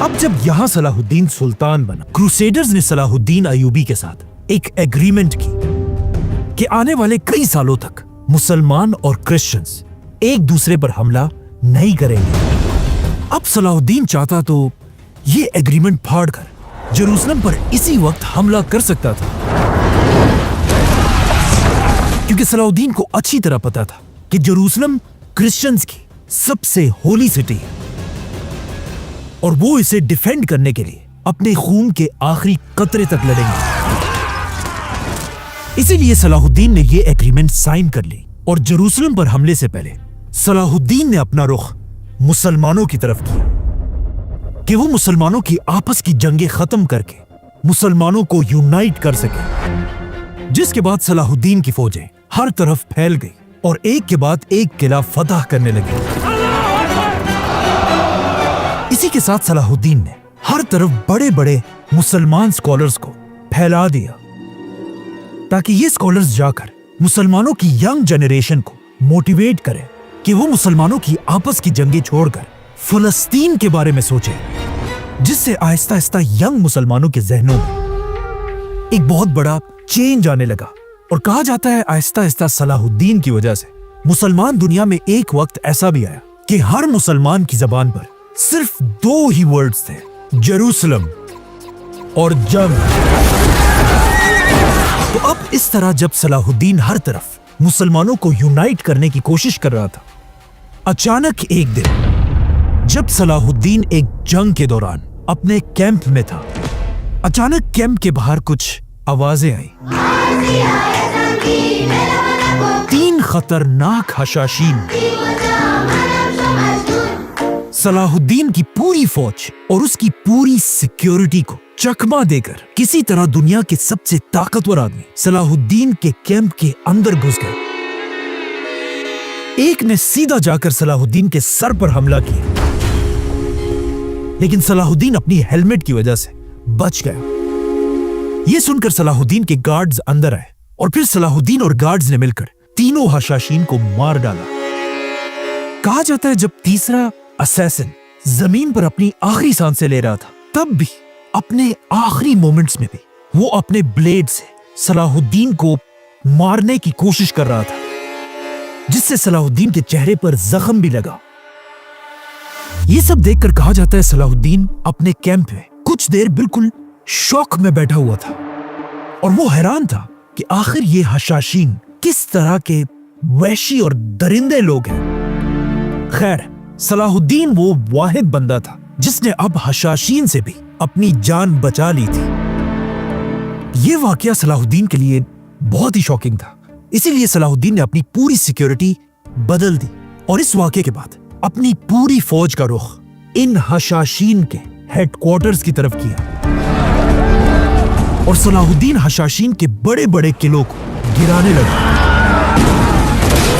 अब जब यहां सलाहुद्दीन सुल्तान बना, क्रूसेडर्स ने सलाहुद्दीन अय्यूबी के साथ एक एग्रीमेंट की कि आने वाले कई सालों तक मुसलमान और क्रिश्चियंस एक दूसरे पर हमला नहीं करेंगे। अब सलाहुद्दीन चाहता तो ये एग्रीमेंट फाड़कर जेरूसलम पर इसी वक्त हमला कर सकता था, क्योंकि सलाहुद्दीन को अच्छी तरह पता था कि जेरूसलम क्रिश्चियंस की सबसे होली सिटी है और वो इसे डिफेंड करने के लिए अपने खून के आखिरी कतरे तक लड़ेंगे। इसीलिए सलाहुद्दीन ने ये एग्रीमेंट साइन कर ली और जेरूसलम पर हमले से पहले सलाहुद्दीन ने अपना रुख मुसलमानों की तरफ किया कि वो मुसलमानों की आपस की जंगें खत्म करके मुसलमानों को यूनाइट कर सके। जिसके बाद सलाहुद्दीन की फौजें हर तरफ फैल गई और एक के बाद एक किला फतह करने लगे। इसी के साथ सलाहुद्दीन ने हर तरफ बड़े बड़े मुसलमान स्कॉलर्स को फैला दिया, ताकि ये स्कॉलर्स जाकर मुसलमानों की यंग जनरेशन को मोटिवेट करें कि वो मुसलमानों की आपस की जंगें छोड़कर फलस्तीन के बारे में सोचें, जिससे आहिस्ता आहिस्ता यंग मुसलमानों के जहनों में एक बहुत बड़ा चेंज आने लगा। और कहा जाता है आहिस्ता आहिस्ता सलाहुद्दीन की वजह से मुसलमान दुनिया में एक वक्त ऐसा भी आया कि हर मुसलमान की जबान पर सिर्फ 2 ही वर्ड्स थे, जेरूसलम और जंग। तो अब इस तरह जब सलाहुद्दीन हर तरफ मुसलमानों को यूनाइट करने की कोशिश कर रहा था, अचानक एक दिन जब सलाहुद्दीन एक जंग के दौरान अपने कैंप में था, अचानक कैंप के बाहर कुछ आवाजें आई। 3 खतरनाक हशाशीन सलाहुद्दीन की पूरी फौज और उसकी पूरी सिक्योरिटी को चकमा देकर किसी तरह दुनिया के सबसे ताकतवर आदमी सलाहुद्दीन के कैंप के अंदर घुस गए। एक ने सीधा जाकर सलाहुद्दीन के सर पर हमला किया, लेकिन सलाहुद्दीन अपनी हेलमेट की वजह से बच गया। यह सुनकर सलाहुद्दीन के गार्ड्स अंदर आए और फिर सलाहुद्दीन और गार्ड्स ने मिलकर तीनों हशाशीन को मार डाला। कहा जाता है जब तीसरा असैसिन जमीन पर अपनी आखिरी सांसें ले रहा था, तब भी अपने आखिरी मोमेंट्स में भी वो अपने ब्लेड से सलाहुद्दीन को मारने की कोशिश कर रहा था, जिससे सलाहुद्दीन के चेहरे पर जख्म भी लगा। ये सब देखकर कहा जाता है सलाहुद्दीन अपने कैंप में कुछ देर बिल्कुल शौक में बैठा हुआ था और वो हैरान था कि आखिर ये हशाशीन किस तरह के वहशी और दरिंदे लोग हैं। खैर, सलाहुद्दीन वो वाहिद बंदा था जिसने अब हशाशीन से भी अपनी जान बचा ली थी। ये वाकया सलाहुद्दीन के लिए बहुत ही शॉकिंग था, इसीलिए सलाहुद्दीन ने अपनी पूरी सिक्योरिटी बदल दी और इस वाकये के बाद अपनी पूरी फौज का रुख इन हशाशीन के हेडक्वार्टर्स की तरफ किया और सलाहुद्दीन हशाशीन के बड़े बड़े किलों को गिराने लगा।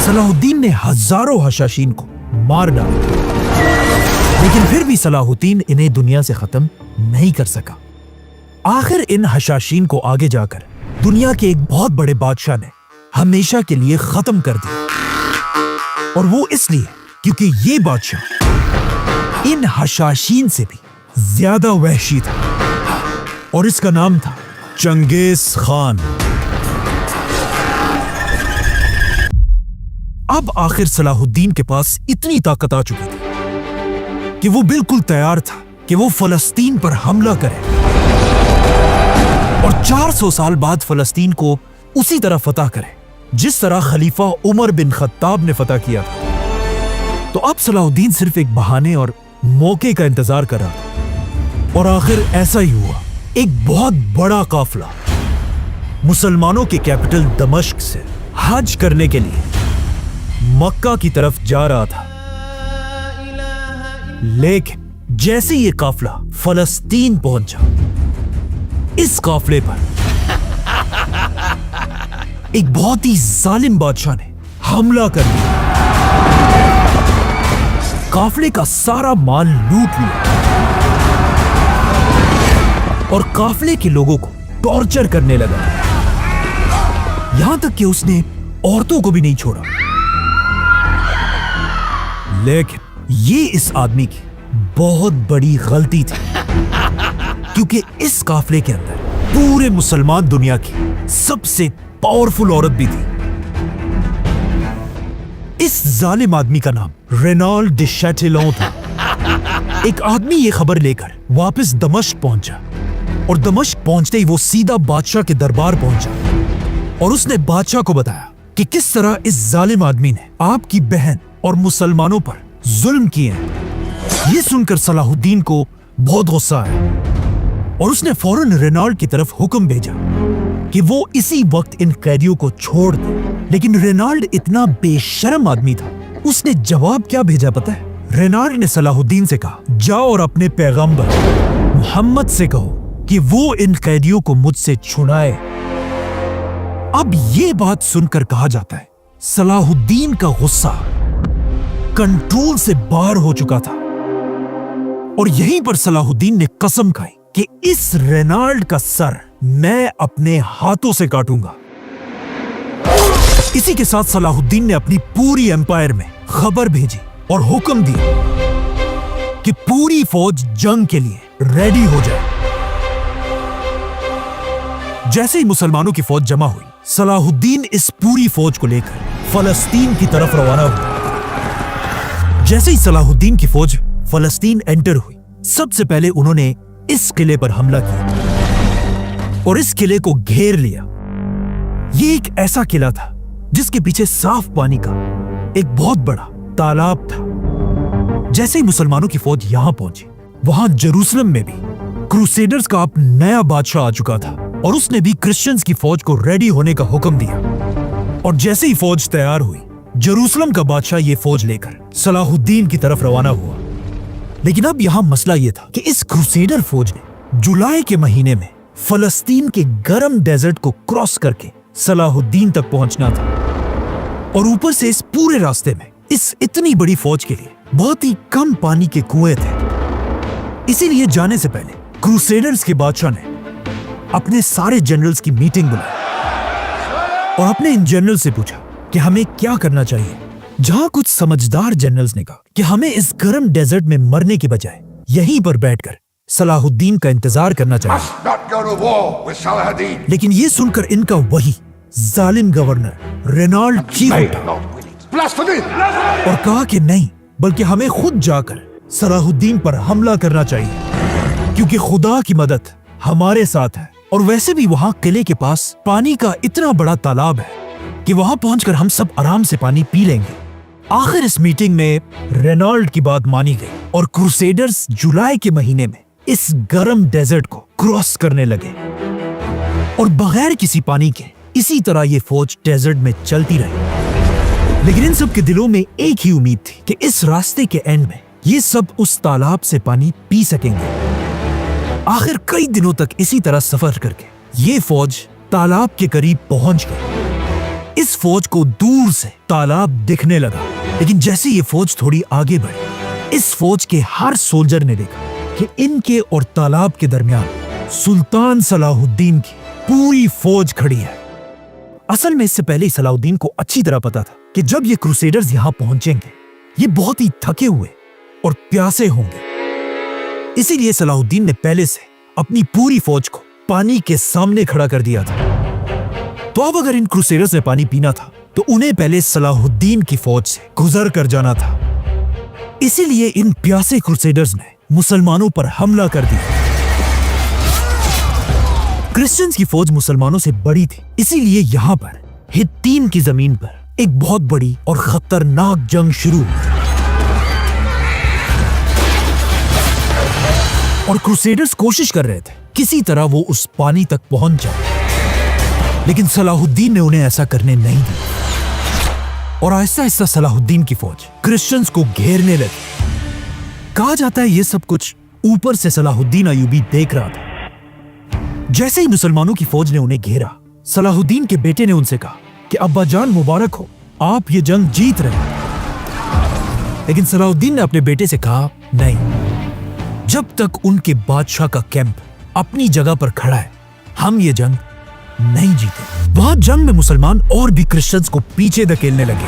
सलाहुद्दीन ने हजारों हशाशीन को मार डाला, लेकिन फिर भी सलाहुद्दीन इन्हें दुनिया से खत्म नहीं कर सका। आखिर इन हशाशीन को आगे जाकर दुनिया के एक बहुत बड़े बादशाह ने हमेशा के लिए खत्म कर दिया, और वो इसलिए क्योंकि ये बादशाह इन हशाशीन से भी ज्यादा वहशी था और इसका नाम था चंगेज खान। अब आखिर सलाहुद्दीन के पास इतनी ताकत आ चुकी थी कि वो बिल्कुल तैयार था कि वो फलस्तीन पर हमला करे और 400 साल बाद फलस्तीन को उसी तरह फतह करे जिस तरह खलीफा उमर बिन खत्ताब ने फतह किया था। तो अब सलाहुद्दीन सिर्फ एक बहाने और मौके का इंतजार कर रहा था और आखिर ऐसा ही हुआ। एक बहुत बड़ा काफिला मुसलमानों के कैपिटल दमिश्क से हज करने के लिए मक्का की तरफ जा रहा था, लेकिन जैसे ये काफिला फलस्तीन पहुंचा, इस काफिले पर एक बहुत ही जालिम बादशाह ने हमला कर दिया, काफिले का सारा माल लूट लिया और काफिले के लोगों को टॉर्चर करने लगा, यहां तक कि उसने औरतों को भी नहीं छोड़ा। लेकिन ये इस आदमी की बहुत बड़ी गलती थी, क्योंकि इस काफिले के अंदर पूरे मुसलमान दुनिया की सबसे पावरफुल औरत भी थी। इस जालिम आदमी का नाम रेनॉल्ड डे चैटेलॉन था। एक आदमी ये खबर लेकर वापस दमिश्क पहुंचा और दमिश्क पहुंचते ही वो सीधा बादशाह के दरबार पहुंचा और उसने बादशाह को बताया कि किस तरह इस जालिम आदमी ने आपकी बहन और मुसलमानों पर जुल्म किए हैं। ये सुनकर सलाहुद्दीन को बहुत गुस्सा आया और उसने फौरन रेनॉल्ड की तरफ हुक्म भेजा कि वो इसी वक्त इन कैदियों को छोड़ दे। लेकिन रेनॉल्ड इतना बेशर्म आदमी था, उसने जवाब क्या भेजा पता है? रेनॉल्ड ने सलाहुद्दीन से कहा, जाओ और अपने पैगंबर मोहम्मद से कहो कि वो इन कैदियों को मुझसे छुड़ाए। अब ये बात सुनकर कहा जाता है सलाहुद्दीन का गुस्सा कंट्रोल से बाहर हो चुका था और यहीं पर सलाहुद्दीन ने कसम खाई कि इस रेनाल्ड का सर मैं अपने हाथों से काटूंगा। इसी के साथ सलाहुद्दीन ने अपनी पूरी एम्पायर में खबर भेजी और हुक्म दिया कि पूरी फौज जंग के लिए रेडी हो जाए। जैसे ही मुसलमानों की फौज जमा हुई, सलाहुद्दीन इस पूरी फौज को लेकर फलस्तीन की तरफ रवाना हुआ। जैसे ही सलाहुद्दीन की फौज फलस्तीन एंटर हुई, सबसे पहले उन्होंने इस किले पर हमला किया और इस किले को घेर लिया। ये एक ऐसा किला था जिसके पीछे साफ पानी का एक बहुत बड़ा तालाब था। जैसे ही मुसलमानों की फौज यहां पहुंची, वहां जेरूसलम में भी क्रूसेडर्स का अब नया बादशाह आ चुका था और उसने भी क्रिश्चियंस की फौज को रेडी होने का हुक्म दिया। और जैसे ही फौज तैयार हुई, जेरूसलम का बादशाह ये फौज लेकर सलाहुद्दीन की तरफ रवाना हुआ। लेकिन अब यहां मसला यह था कि इस क्रूसेडर फौज ने जुलाई के महीने में फलस्तीन के गर्म डेजर्ट को क्रॉस करके सलाहुद्दीन तक पहुंचना था और ऊपर से इस पूरे रास्ते में इस इतनी बड़ी फौज के लिए बहुत ही कम पानी के कुएं थे। इसीलिए जाने से पहले क्रूसेडर्स के बादशाह ने अपने सारे जनरल्स की मीटिंग बुलाई और अपने इन जनरल से पूछा कि हमें क्या करना चाहिए। जहां कुछ समझदार जनरल्स ने कहा कि हमें इस गर्म डेजर्ट में मरने के बजाय यहीं पर बैठकर सलाहुद्दीन का इंतजार करना चाहिए। लेकिन ये सुनकर इनका वही जालिम गवर्नर रेनाल्ड चीख उठा और कहा कि नहीं, बल्कि हमें खुद जाकर सलाहुद्दीन पर हमला करना चाहिए, क्योंकि खुदा की मदद हमारे साथ है। और वैसे भी वहां किले के पास पानी का इतना बड़ा तालाब है कि वहां पहुंचकर हम सब आराम से पानी पी लेंगे। आखिर इस मीटिंग में रेनाल्ड की बात मानी गई और क्रूसेडर्स जुलाई के महीने में इस गर्म डेजर्ट को क्रॉस करने लगे और बगैर किसी पानी के इसी तरह ये फौज डेजर्ट में चलती रही। लेकिन इन सब के दिलों में एक ही उम्मीद थी कि इस रास्ते के एंड में ये सब उस तालाब से पानी पी सकेंगे। आखिर कई दिनों तक इसी तरह सफर करके ये फौज तालाब के करीब पहुंच गई। इस फौज को दूर से तालाब दिखने लगा, लेकिन जैसे ये फौज थोड़ी आगे बढ़ी, इस फौज के हर सोल्जर ने देखा कि इनके और तालाब के दरमियान सुल्तान सलाहुद्दीन की पूरी फौज खड़ी है। असल में इससे पहले ही सलाहुद्दीन को अच्छी तरह पता था कि जब ये क्रूसेडर्स यहां पहुंचेंगे, ये बहुत ही थके हुए और प्यासे होंगे। इसीलिए सलाहुद्दीन ने पहले से अपनी पूरी फौज को पानी के सामने खड़ा कर दिया था। तो अब अगर इन क्रूसेडर्स ने पानी पीना था तो उन्हें पहले सलाहुद्दीन की फौज से गुजर कर जाना था। इसीलिए इन प्यासे क्रूसेडर्स ने मुसलमानों पर हमला कर दिया। क्रिश्चियंस की फौज मुसलमानों से बड़ी थी, इसीलिए यहां पर हित्तीन की जमीन पर एक बहुत बड़ी और खतरनाक जंग शुरू हुई और क्रूसेडर्स कोशिश कर रहे थे किसी तरह वो उस पानी तक पहुंच जाए, लेकिन सलाहुद्दीन ने उन्हें ऐसा करने नहीं दिया और आहिस्ता आहिस्ता सलाहुद्दीन की फौज क्रिश्चियंस को घेरने लगी। कहा जाता है ये सब कुछ ऊपर से सलाहुद्दीन अयूबी देख रहा था। जैसे ही मुसलमानों की फौज ने उन्हें घेरा, सलाहुद्दीन के बेटे ने उनसे कहा कि अब्बा जान मुबारक हो, आप ये जंग जीत रहे हैं। लेकिन सलाहुद्दीन ने अपने बेटे से कहा नहीं, जब तक उनके बादशाह का कैंप अपनी जगह पर खड़ा है, हम ये जंग नहीं जीते। वहां जंग में मुसलमान और भी क्रिश्चियंस को पीछे धकेलने लगे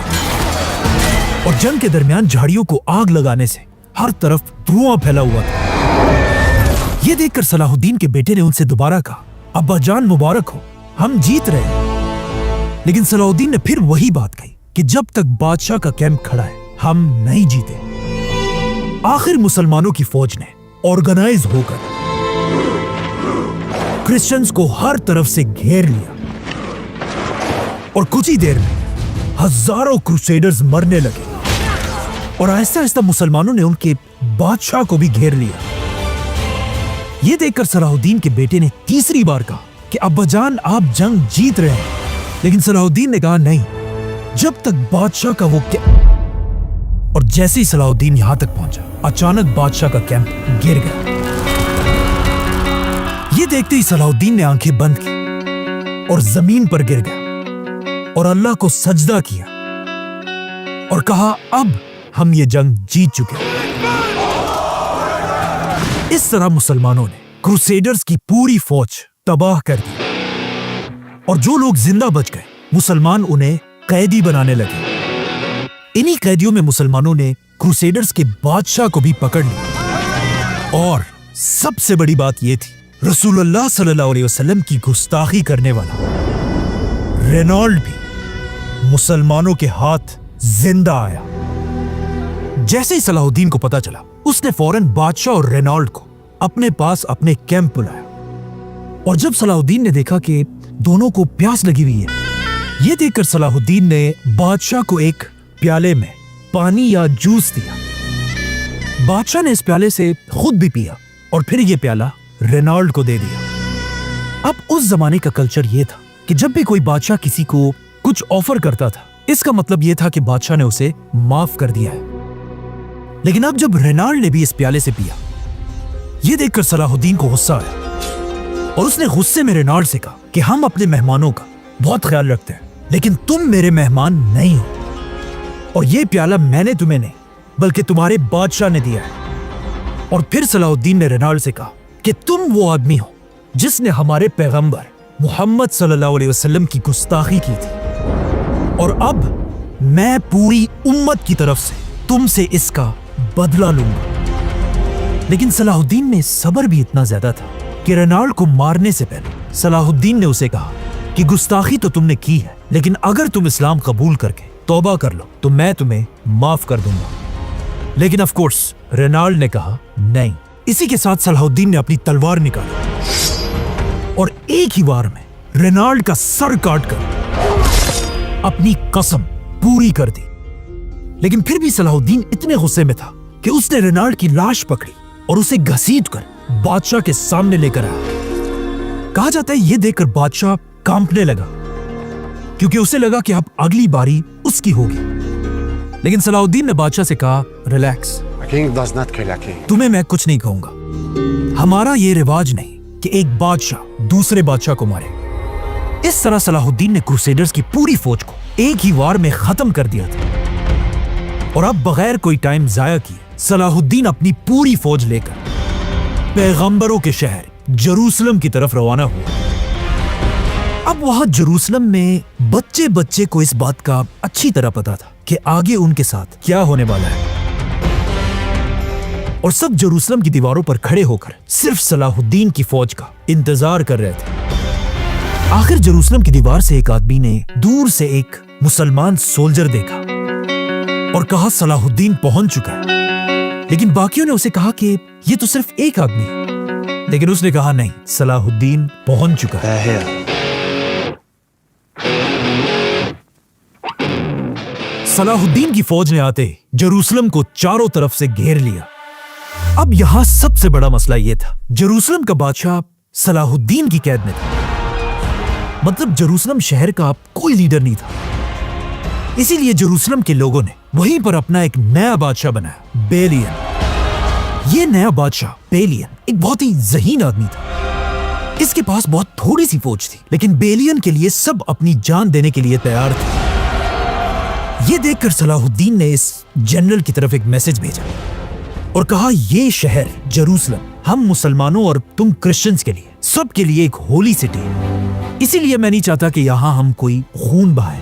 और जंग के दरमियान झाड़ियों को आग लगाने से हर तरफ धुआं फैला हुआ था। ये देखकर सलाहुद्दीन के बेटे ने उनसे दोबारा कहा, अब्बा जान मुबारक हो, हम जीत रहे हैं। लेकिन सलाहुद्दीन ने फिर वही बात कही कि जब तक बादशाह का कैंप खड़ा है, हम नहीं जीते। आखिर मुसलमानों की फौज ने ऑर्गेनाइज होकर क्रिश्चियंस को हर तरफ से घेर लिया और कुछ ही देर में हजारों क्रूसेडर्स मरने लगे और आहिस्ता आहिस्ता मुसलमानों ने उनके बादशाह को भी घेर लिया। ये देखकर सलाहुद्दीन के बेटे ने तीसरी बार कहा कि अब्बा जान आप जंग जीत रहे हैं। लेकिन सलाहुद्दीन ने कहा नहीं, जब तक बादशाह का वो और जैसे ही सलाहुद्दीन यहां तक पहुंचा, अचानक बादशाह का कैंप गिर गया। ये देखते ही सलाहुद्दीन ने आंखें बंद की और जमीन पर गिर गया और अल्लाह को सजदा किया और कहा अब हम ये जंग जीत चुके हैं। इस तरह मुसलमानों ने क्रूसेडर्स की पूरी फौज तबाह कर दी और जो लोग जिंदा बच गए मुसलमान उन्हें कैदी बनाने लगे। इन्हीं कैदियों में मुसलमानों ने क्रूसेडर्स के बादशाह को भी पकड़ लिया और सबसे बड़ी बात यह थी, रसूलुल्लाह सल्लल्लाहु अलैहि वसल्लम की गुस्ताखी करने वाला रेनॉल्ड भी मुसलमानों के हाथ जिंदा आया। जैसे ही सलाहुद्दीन को पता चला, उसने फौरन बादशाह और रेनॉल्ड को अपने पास अपने कैंप बुलाया और जब सलाहुद्दीन ने देखा कि दोनों को प्यास लगी हुई है, यह देखकर सलाहुद्दीन ने बादशाह को एक प्याले में पानी या जूस दिया। बादशाह ने इस प्याले से खुद भी पिया और फिर यह प्याला रेनॉल्ड को दे दिया। अब उस जमाने का कल्चर यह था कि जब भी कोई बादशाह किसी को कुछ ऑफर करता था, इसका मतलब यह था कि बादशाह ने उसे माफ कर दिया है। लेकिन अब जब रेनॉल्ड ने भी इस प्याले से पिया, यह देखकर सलाहुद्दीन को गुस्सा आया और उसने गुस्से में रेनॉल्ड से कहा कि हम अपने मेहमानों का बहुत ख्याल रखते हैं, लेकिन तुम मेरे मेहमान नहीं हो और यह प्याला मैंने तुम्हें नहीं बल्कि तुम्हारे बादशाह ने दिया है। और फिर सलाहुद्दीन ने रेनॉल्ड से कहा कि तुम वो आदमी हो जिसने हमारे पैगंबर मोहम्मद सल्लल्लाहु अलैहि वसल्लम की गुस्ताखी की थी और अब मैं पूरी उम्मत की तरफ से तुमसे इसका बदला लूंगा। लेकिन सलाहुद्दीन में सब्र भी इतना ज्यादा था कि रेनॉल्ड को मारने से पहले सलाहुद्दीन ने उसे कहा कि गुस्ताखी तो तुमने की है, लेकिन अगर तुम इस्लाम कबूल करके तौबा कर लो तो मैं तुम्हें माफ कर दूंगा। लेकिन ऑफ कोर्स रेनॉल्ड ने कहा नहीं। इसी के साथ सलाहुद्दीन ने अपनी तलवार निकाली और एक ही बार में रेनॉल्ड का सर काटकर अपनी कसम पूरी कर दी। लेकिन फिर भी सलाहुद्दीन इतने गुस्से में था कि उसने रेनॉल्ड की लाश पकड़ी और उसे घसीटकर बादशाह के सामने लेकर आया। कहा जाता है यह देखकर बादशाह कांपने लगा क्योंकि उसे लगा कि अब अगली बारी उसकी होगी। लेकिन सलाहुद्दीन ने बादशाह से कहा, रिलैक्स, तुम्हें मैं कुछ नहीं कहूंगा। हमारा ये रिवाज नहीं कि एक बादशाह दूसरे बादशाह को मारे। इस तरह सलाहुद्दीन ने क्रूसेडर्स की पूरी फौज को एक ही वार में खत्म कर दिया था और अब बगैर कोई टाइम जाया किए सलाहुद्दीन अपनी पूरी फौज लेकर पैगंबरों के शहर जेरूसलम की तरफ रवाना हुआ। अब वहां जेरूसलम में बच्चे बच्चे को इस बात का अच्छी तरह पता था कि आगे उनके साथ क्या होने वाला है और सब जेरूसलम की दीवारों पर खड़े होकर सिर्फ सलाहुद्दीन की फौज का इंतजार कर रहे थे। आखिर जेरूसलम की दीवार से एक आदमी ने दूर से एक मुसलमान सोल्जर देखा और कहा सलाहुद्दीन पहुंच चुका है। लेकिन बाकियों ने उसे कहा कि ये तो सिर्फ एक आदमी है। लेकिन उसने कहा नहीं, सलाहुद्दीन पहुंच चुका है। सलाहुद्दीन की फौज ने आते जेरूसलम को चारों तरफ से घेर लिया। अब यहां सबसे बड़ा मसला यह था, जेरूसलम का बादशाह सलाहुद्दीन की कैद में था। मतलब जेरूसलम शहर का अब कोई लीडर नहीं था। इसीलिए जेरूसलम के लोगों ने वहीं पर अपना एक नया बादशाह बनाया, बेलियन। यह नया बादशाह बेलियन एक बहुत ही ज़हीन आदमी था। इसके पास बहुत थोड़ी सी फौज थी, लेकिन बेलियन के लिए सब अपनी जान देने के लिए तैयार थे। यह देखकर सलाहुद्दीन ने इस जनरल की तरफ एक मैसेज भेजा और कहा, यह शहर जेरूसलम हम मुसलमानों और तुम क्रिश्चियंस के लिए, सबके लिए एक होली सिटी है। इसीलिए मैं नहीं चाहता कि यहां हम कोई खून बहाए।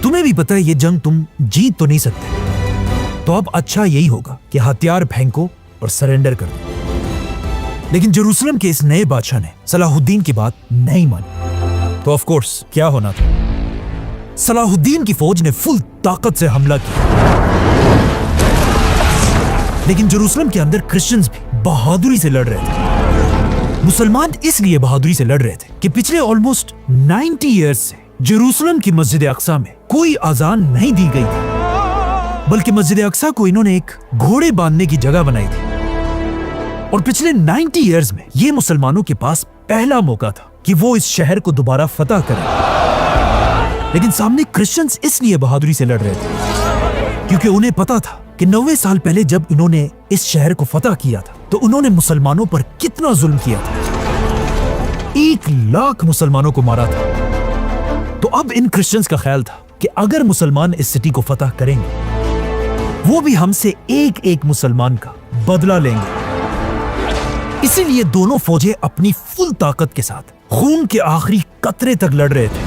तुम्हें भी पता है ये जंग तुम जीत तो नहीं सकते, तो अब अच्छा यही होगा कि हथियार फेंको और सरेंडर कर दो। लेकिन जेरूसलम के इस नए बादशाह ने सलाहुद्दीन की बात नहीं मानी। तो ऑफ कोर्स क्या होना था, सलाहुद्दीन की फौज ने फुल ताकत से हमला किया। लेकिन जेरूसलम के अंदर क्रिश्चियंस भी बहादुरी से लड़ रहे थे। मुसलमान इसलिए बहादुरी से लड़ रहे थे कि पिछले ऑलमोस्ट 90 इयर्स से जेरूसलम की मस्जिद अक्सा में कोई अजान नहीं दी गई थी, बल्कि मस्जिद अक्सा को इन्होंने एक घोड़े बांधने की जगह बनाई थी। और पिछले 90 इयर्स में ये मुसलमानों के पास पहला मौका था कि वो इस शहर को दोबारा फतह करें। लेकिन सामने क्रिश्चियंस इसलिए बहादुरी से लड़ रहे थे क्योंकि उन्हें पता था कि 90 साल पहले जब इन्होंने इस शहर को फतह किया था तो उन्होंने मुसलमानों पर कितना जुल्म किया था। 1 लाख मुसलमानों को मारा था। तो अब इन क्रिश्चियंस का ख्याल था कि अगर मुसलमान इस सिटी को फतह करेंगे वो भी हमसे एक एक मुसलमान का बदला लेंगे। इसीलिए दोनों फौजें अपनी फुल ताकत के साथ खून के आखिरी कतरे तक लड़ रहे थे।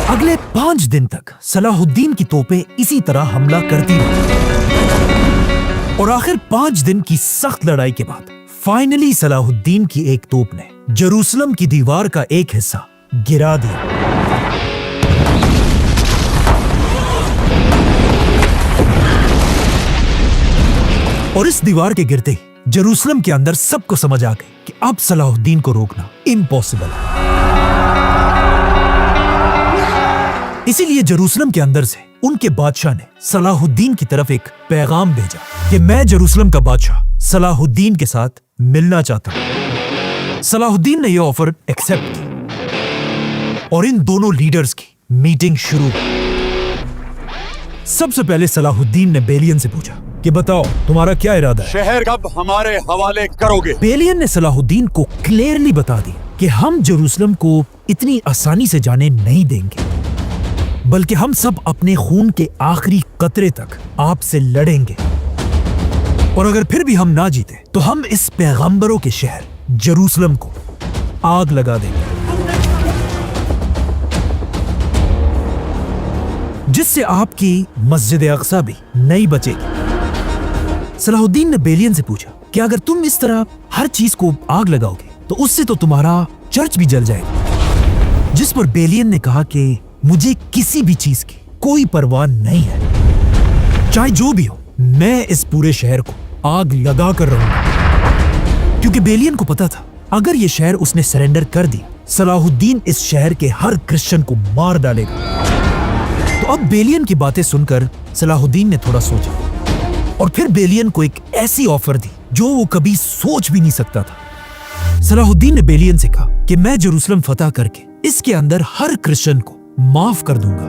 अगले 5 दिन तक सलाहुद्दीन की तोपें इसी तरह हमला करती रही और आखिर 5 दिन की सख्त लड़ाई के बाद फाइनली सलाहुद्दीन की एक तोप ने जेरूसलम की दीवार का एक हिस्सा गिरा दिया। और इस दीवार के गिरते ही जेरूसलम के अंदर सबको समझ आ गई कि अब सलाहुद्दीन को रोकना इम्पॉसिबल है। इसीलिए जेरूसलम के अंदर से उनके बादशाह ने सलाहुद्दीन की तरफ एक पैगाम भेजा कि मैं जेरूसलम का बादशाह सलाहुद्दीन के साथ मिलना चाहता हूं। सलाहुद्दीन ने यह ऑफर एक्सेप्ट की और इन दोनों लीडर्स की मीटिंग शुरू हुई। सबसे पहले सलाहुद्दीन ने बेलियन से पूछा कि बताओ तुम्हारा क्या इरादा है? शहर कब हमारे हवाले करोगे? बेलियन ने सलाहुद्दीन को क्लियरली बता दी कि हम जेरूसलम को इतनी आसानी से जाने नहीं देंगे, बल्कि हम सब अपने खून के आखिरी कतरे तक आपसे लड़ेंगे और अगर फिर भी हम ना जीते तो हम इस पैगंबरों के शहर जेरूसलम को आग लगा देंगे, जिससे आपकी मस्जिद अक्सा भी नहीं बचेगी। सलाहुद्दीन ने बेलियन से पूछा कि अगर तुम इस तरह हर चीज को आग लगाओगे तो उससे तो तुम्हारा चर्च भी जल जाएगा। जिस पर बेलियन ने कहा कि मुझे किसी भी चीज की कोई परवाह नहीं है, चाहे जो भी हो, मैं इस पूरे शहर को आग लगा कर रहूंगा। क्योंकि बेलियन को पता था अगर ये शहर उसने सरेंडर कर दिया, सलाहुद्दीन इस शहर के हर क्रिश्चियन को मार डालेगा। तो अब बेलियन की बातें सुनकर सलाहुद्दीन ने थोड़ा सोचा और फिर बेलियन को एक ऐसी ऑफर दी जो वो कभी सोच भी नहीं सकता था। सलाहुद्दीन ने बेलियन से कहा कि मैं जेरूसलम फतह करके इसके अंदर हर क्रिश्चियन को माफ कर दूंगा,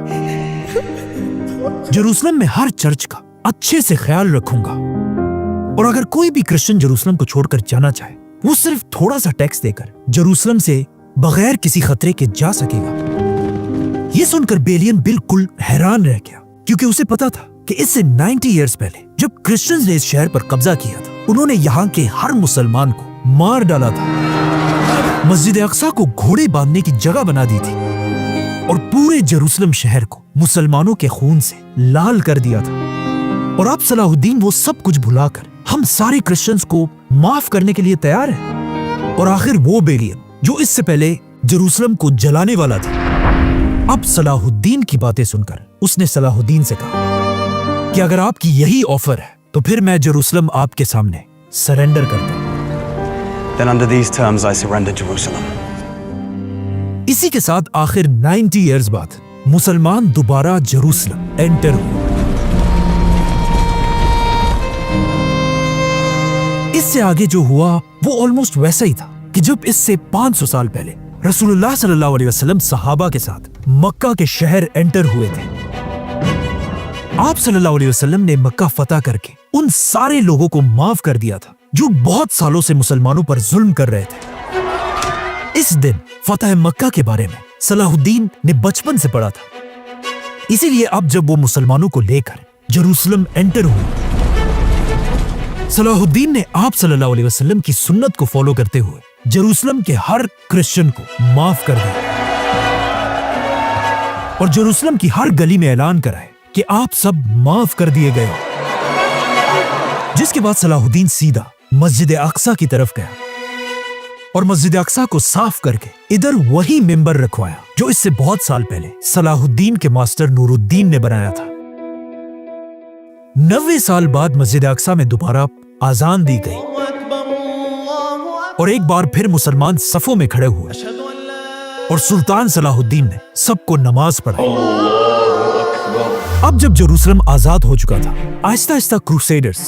जेरूसलम में हर चर्च का अच्छे से ख्याल रखूंगा और अगर कोई भी क्रिश्चियन जेरूसलम को छोड़कर जाना चाहे वो सिर्फ थोड़ा सा टैक्स देकर जेरूसलम से बगैर किसी खतरे के जा सकेगा। ये सुनकर बेलियन बिल्कुल हैरान रह गया, क्योंकि उसे पता था कि इससे 90 इयर्स पहले जब क्रिश्चियंस ने इस शहर पर कब्जा किया था, उन्होंने यहाँ के हर मुसलमान को मार डाला था, मस्जिद अक्सा को घोड़े बांधने की जगह बना दी थी और पूरे जेरूसलम शहर को मुसलमानों के खून से लाल कर दिया था। और अब सलाहुद्दीन वो सब कुछ भुलाकर हम सारे क्रिश्चियंस को माफ करने के लिए तैयार है। और आखिर वो बेलियन जो इससे पहले जेरूसलम को जलाने वाला था, अब सलाहुद्दीन की बातें सुनकर उसने सलाहुद्दीन से कहा कि अगर आपकी यही ऑफर है तो फिर मैं जेरूसलम आपके सामने सरेंडर करता हूं। Then under these terms I surrender Jerusalem. इसी के साथ आखिर 90 इयर्स बाद मुसलमान दोबारा जेरूसलम एंटर हुए। इससे आगे जो हुआ वो ऑलमोस्ट वैसा ही था कि जब इससे 500 साल पहले रसूलुल्लाह सल्लल्लाहु अलैहि वसल्लम सहाबा के साथ मक्का के शहर एंटर हुए थे। आप सल्लल्लाहु अलैहि वसल्लम ने मक्का फतह करके उन सारे लोगों को माफ कर दिया था जो बहुत सालों से मुसलमानों पर जुल्म कर रहे थे। इस दिन फतह मक्का के बारे में सलाहुद्दीन ने बचपन से पढ़ा था, इसीलिए अब जब वो मुसलमानों को लेकर जेरूसलम एंटर हुए, सलाहुद्दीन ने आप सल्लल्लाहु अलैहि वसल्लम की सुन्नत को फॉलो करते हुए जेरूसलम के हर क्रिश्चियन को माफ कर दिया और जेरूसलम की हर गली में ऐलान कराए कि आप सब माफ कर दिए गए हो। जिसके बाद सलाहुद्दीन सीधा मस्जिद अक्सा की तरफ गया और मस्जिद अक्सा को साफ करके इधर वही मिंबर रखवाया जो इससे बहुत साल पहले सलाहुद्दीन के मास्टर नूरुद्दीन ने बनाया था। 90 साल बाद मस्जिद अक्सा में दोबारा आजान दी गई और एक बार फिर मुसलमान सफों में खड़े हुए और सुल्तान सलाहुद्दीन ने सबको नमाज पढ़ाई। अब जब जेरूसलम आजाद हो चुका था, आहिस्ता आहिस्ता क्रूसेडर्स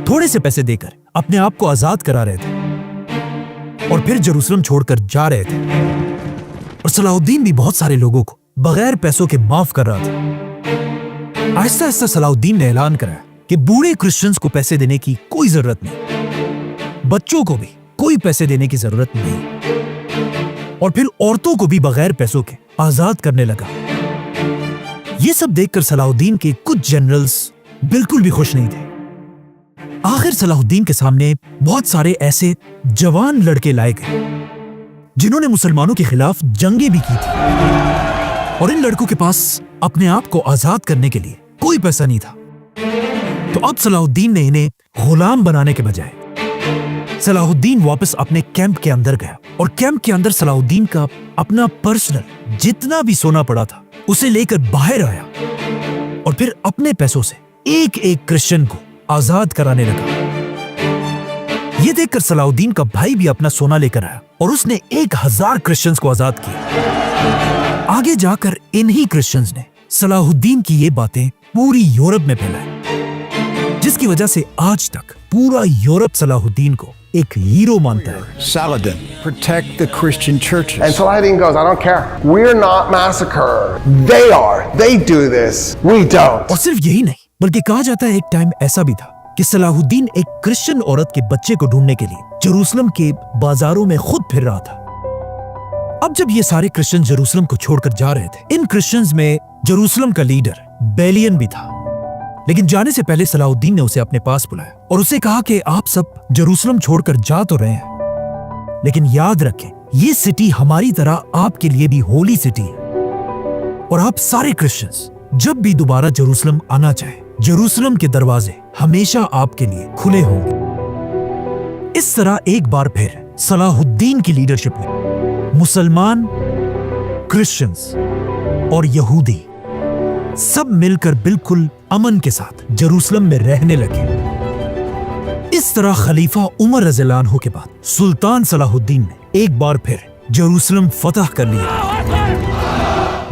थोड़े से पैसे देकर अपने आप को आजाद करा रहे थे और फिर जेरूसलम छोड़कर जा रहे थे और सलाहुद्दीन भी बहुत सारे लोगों को बगैर पैसों के माफ कर रहा था। आहिस्ता आहिस्ता सलाहुद्दीन ने ऐलान कराया कि बूढ़े क्रिश्चियंस को पैसे देने की कोई जरूरत नहीं, बच्चों को भी कोई पैसे देने की जरूरत नहीं और फिर औरतों को भी बगैर पैसों के आजाद करने लगा। ये सब देखकर सलाहुद्दीन के कुछ जनरल्स बिल्कुल भी खुश नहीं थे। आखिर सलाहुद्दीन के सामने बहुत सारे ऐसे जवान लड़के लाए गए जिन्होंने मुसलमानों के खिलाफ जंगें भी की थी, और इन लड़कों के पास अपने आप को आजाद करने के लिए कोई पैसा नहीं था। तो अब सलाहुद्दीन ने इन्हें गुलाम बनाने के बजाय सलाहुद्दीन वापस अपने कैंप के अंदर गया, और कैंप के अंदर सलाहुद्दीन का अपना पर्सनल जितना भी सोना पड़ा था उसे लेकर बाहर आया, और फिर अपने पैसों से एक एक क्रिश्चियन को आजाद कराने लगा। ये देखकर सलाहुद्दीन का भाई भी अपना सोना लेकर आया, और उसने 1000 क्रिश्चियंस को आजाद किया। आगे जाकर इन्हीं क्रिश्चियंस ने सलाहुद्दीन की ये बातें पूरी यूरोप में फैलाई, जिसकी वजह से आज तक पूरा यूरोप सलाहुद्दीन को एक हीरो मानता है। Saladin, protect the Christian churches. And Saladin goes, I don't care. We're not massacred. They are. They do this. We don't. और सिर्फ यही नहीं, बल्कि कहा जाता है एक टाइम ऐसा भी था कि सलाहुद्दीन एक क्रिश्चियन औरत के बच्चे को ढूंढने के लिए जेरूसलम के बाजारों में खुद फिर रहा था। अब जब ये सारे क्रिश्चियन जेरूसलम को छोड़कर जा रहे थे, इन क्रिश्चियंस में जेरूसलम का लीडर बेलियन भी था। लेकिन जाने से पहले सलाहुद्दीन ने उसे अपने पास बुलाया और उसे कहा कि आप सब जेरूसलम छोड़कर जा तो रहे हैं, लेकिन याद रखें ये सिटी हमारी तरह आपके लिए भी होली सिटी है, और आप सारे क्रिश्चियंस जब भी दोबारा जेरूसलम आना चाहे, जेरूसलम के दरवाजे हमेशा आपके लिए खुले होंगे। इस तरह एक बार फिर सलाहुद्दीन की लीडरशिप में मुसलमान, क्रिश्चियंस और यहूदी सब मिलकर बिल्कुल अमन के साथ जेरूसलम में रहने लगे। इस तरह खलीफा उमर रज़ियल्लाहु अन्हु के बाद सुल्तान सलाहुद्दीन ने एक बार फिर जेरूसलम फतह कर लिया,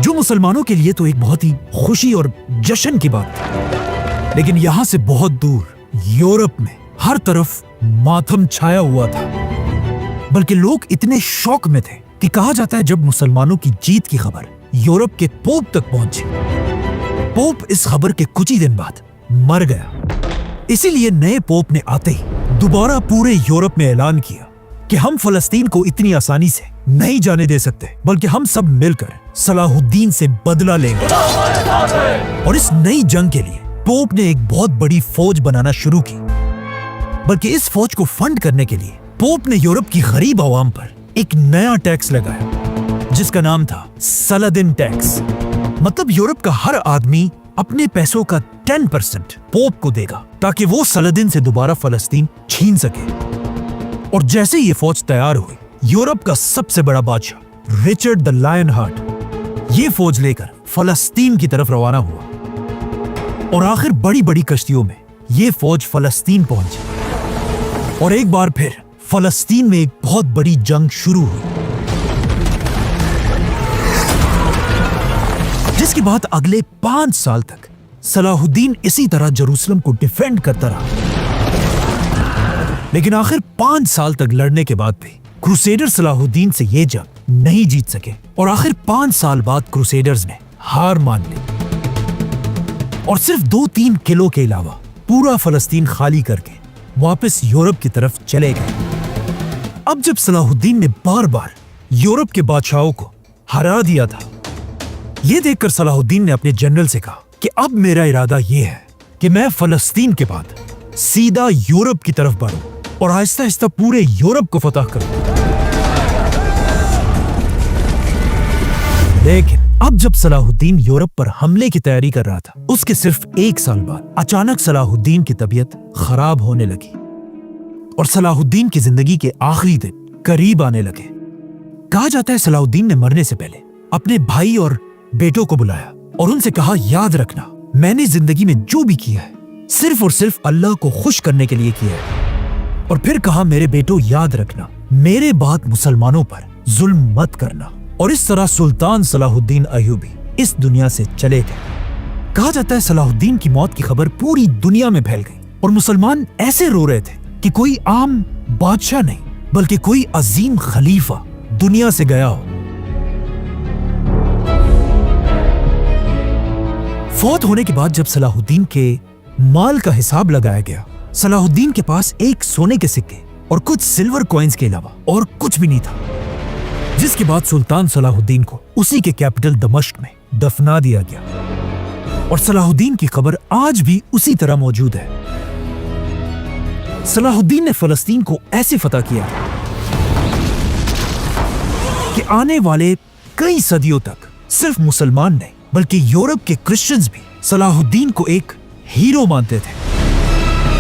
जो मुसलमानों के लिए तो एक बहुत ही खुशी और जश्न की बात थी। लेकिन यहां से बहुत दूर यूरोप में हर तरफ मातम छाया हुआ था, बल्कि लोग इतने शौक में थे कि कहा जाता है जब मुसलमानों की जीत की खबर यूरोप के पोप तक पहुंची, पोप इस खबर के कुछ ही दिन बाद मर गया। इसीलिए नए पोप ने आते ही दोबारा पूरे यूरोप में ऐलान किया कि हम फलस्तीन को इतनी आसानी से नहीं जाने दे सकते, बल्कि हम सब मिलकर सलाहुद्दीन से बदला लेंगे। और इस नई जंग के लिए पोप ने एक बहुत बड़ी फौज बनाना शुरू की, बल्कि इस फौज को फंड करने के लिए पोप ने यूरोप की गरीब आवाम पर एक नया टैक्स लगाया, जिसका नाम था सलादिन टैक्स। मतलब यूरोप का हर आदमी अपने पैसों का 10% पोप को देगा, ताकि वो सलादिन से दोबारा फलस्तीन छीन सके। और जैसे ये फौज तैयार हुई, यूरोप का सबसे बड़ा बादशाह रिचर्ड द लायन हार्ट ये फौज लेकर फलस्तीन की तरफ रवाना हुआ, और आखिर बड़ी बड़ी कश्तियों में ये फौज फलस्तीन पहुंची, और एक बार फिर फलस्तीन में एक बहुत बड़ी जंग शुरू हुई, जिसके बाद अगले 5 साल तक सलाहुद्दीन इसी तरह जेरूसलम को डिफेंड करता रहा। लेकिन आखिर 5 साल तक लड़ने के बाद भी क्रूसेडर सलाहुद्दीन से ये जंग नहीं जीत सके, और आखिर 5 साल बाद क्रूसेडर्स ने हार मान ली और सिर्फ 2-3 किलो के अलावा पूरा फलस्तीन खाली करके वापस यूरोप की तरफ चले गए। अब जब सलाहुद्दीन ने बार बार यूरोप के बादशाहों को हरा दिया था, ये देखकर सलाहुद्दीन ने अपने जनरल से कहा कि अब मेरा इरादा ये है कि मैं फलस्तीन के बाद सीधा यूरोप की तरफ बढ़ूं और आहिस्ता आहिस्ता पूरे यूरोप को फतह करूं। लेकिन अब जब सलाहुद्दीन यूरोप पर हमले की तैयारी कर रहा था, उसके सिर्फ 1 साल बाद अचानक सलाहुद्दीन की तबीयत खराब होने लगी और सलाहुद्दीन की जिंदगी के आखिरी दिन करीब आने लगे। कहा जाता है सलाहुद्दीन ने मरने से पहले अपने भाई और बेटों को बुलाया और उनसे कहा, याद रखना मैंने जिंदगी में जो भी किया है सिर्फ और सिर्फ अल्लाह को खुश करने के लिए किया है। और फिर कहा, मेरे बेटों याद रखना मेरे बाद मुसलमानों पर जुल्म मत करना। और इस तरह सुल्तान सलाहुद्दीन अय्यूबी इस दुनिया से चले गए। कहा जाता है सलाहुद्दीन की मौत की खबर पूरी दुनिया में फैल गई और मुसलमान ऐसे रो रहे थे कि कोई आम बादशाह नहीं बल्कि कोई अजीम खलीफा दुनिया से गया हो। फौत होने के बाद जब सलाहुद्दीन के माल का हिसाब लगाया गया, सलाहुद्दीन के पास एक सोने के सिक्के और कुछ सिल्वर कॉइन्स के अलावा और कुछ भी नहीं था, जिसके बाद सुल्तान सलाहुद्दीन को उसी के कैपिटल दमिश्क में दफना दिया गया। और सलाहुद्दीन की कब्र आज भी उसी तरह मौजूद है। सलाहुद्दीन ने फलस्तीन को ऐसे फतह किया कि आने वाले कई सदियों तक सिर्फ मुसलमान नहीं बल्कि यूरोप के क्रिश्चियंस भी सलाहुद्दीन को एक हीरो मानते थे।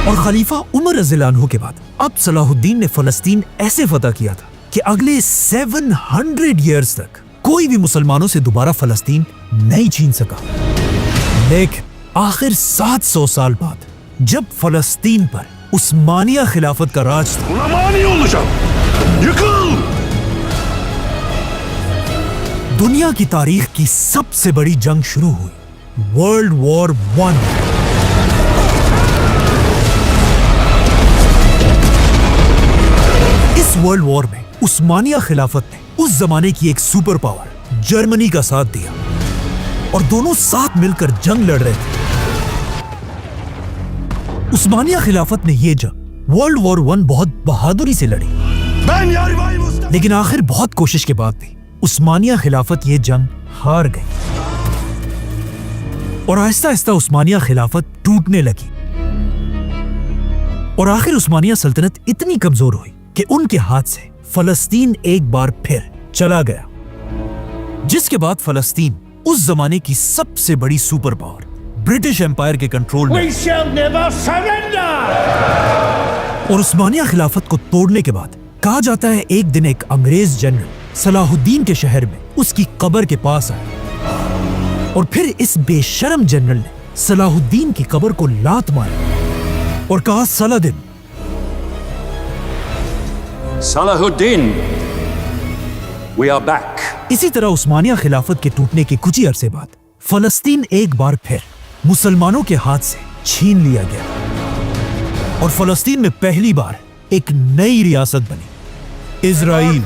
और खलीफा उमर रज़ियल्लाहु अन्हु के बाद अब सलाहुद्दीन ने फलस्तीन ऐसे फतह किया था कि अगले 700 ईयर्स तक कोई भी मुसलमानों से दोबारा फलस्तीन नहीं छीन सका। लेकिन आखिर 700 साल बाद जब फलस्तीन पर उस्मानिया खिलाफत का राज था, दुनिया की तारीख की सबसे बड़ी जंग शुरू हुई, वर्ल्ड वॉर 1। इस वर्ल्ड वॉर में उस्मानिया खिलाफत ने उस जमाने की एक सुपर पावर जर्मनी का साथ दिया और दोनों साथ मिलकर जंग लड़ रहे थे। उस्मानिया खिलाफत ने यह जंग वर्ल्ड वॉर 1 बहुत बहादुरी से लड़ी, लेकिन आखिर बहुत कोशिश के बाद भी उस्मानिया खिलाफत ये जंग हार गई और आहिस्ता आहिस्ता उस्मानिया खिलाफत टूटने लगी और आखिर उस्मानिया सल्तनत इतनी कमजोर हुई कि उनके हाथ से फलस्तीन एक बार फिर चला गया, जिसके बाद फलस्तीन उस जमाने की सबसे बड़ी सुपर पावर ब्रिटिश एम्पायर के कंट्रोल में। और उस्मानिया खिलाफत को तोड़ने के बाद कहा जाता है एक दिन एक अंग्रेज जनरल सलाहुद्दीन के शहर में उसकी कब्र के पास आया और फिर इस बेशरम जनरल ने सलाहुद्दीन की कब्र को लात मारी और कहा, सलाहुद्दीन, we are back. इसी तरह उस्मानिया खिलाफत के टूटने के कुछ ही अरसे बाद फलस्तीन एक बार फिर मुसलमानों के हाथ से छीन लिया गया और फलस्तीन में पहली बार एक नई रियासत बनी, इजराइल।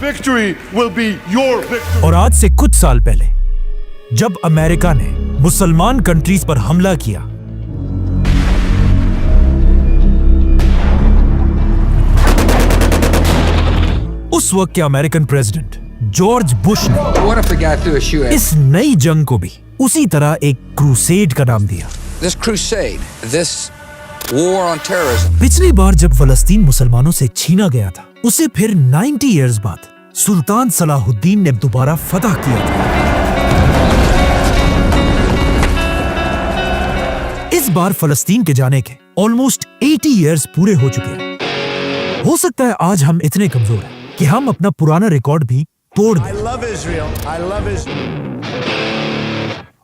और आज से कुछ साल पहले जब अमेरिका ने मुसलमान कंट्रीज पर हमला किया, उस वक्त के अमेरिकन प्रेसिडेंट जॉर्ज बुश ने इस नई जंग को भी उसी तरह एक क्रूसेड का नाम दिया। पिछली बार जब फलस्तीन मुसलमानों से छीना गया था, उसे फिर 90 इयर्स बाद सुल्तान सलाहुद्दीन ने दोबारा फतह किया था। इस बार फलस्तीन के जाने के ऑलमोस्ट 80 इयर्स पूरे हो चुके हैं। हो सकता है आज हम इतने कमजोर हैं कि हम अपना पुराना रिकॉर्ड भी तोड़ दें।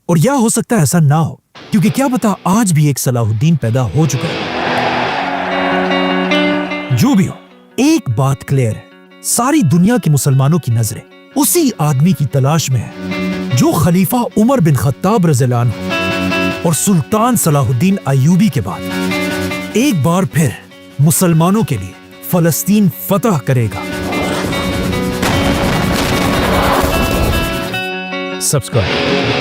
और या हो सकता है ऐसा ना हो, क्योंकि क्या पता आज भी एक सलाहुद्दीन पैदा हो चुका है। जो भी हो, एक बात क्लियर है, सारी दुनिया के मुसलमानों की नजरें उसी आदमी की तलाश में है जो खलीफा उमर बिन खत्ताब रज़ियल्लाहु अन्हु और सुल्तान सलाहुद्दीन अय्यूबी के बाद एक बार फिर मुसलमानों के लिए फलस्तीन फतह करेगा। सब्सक्राइब।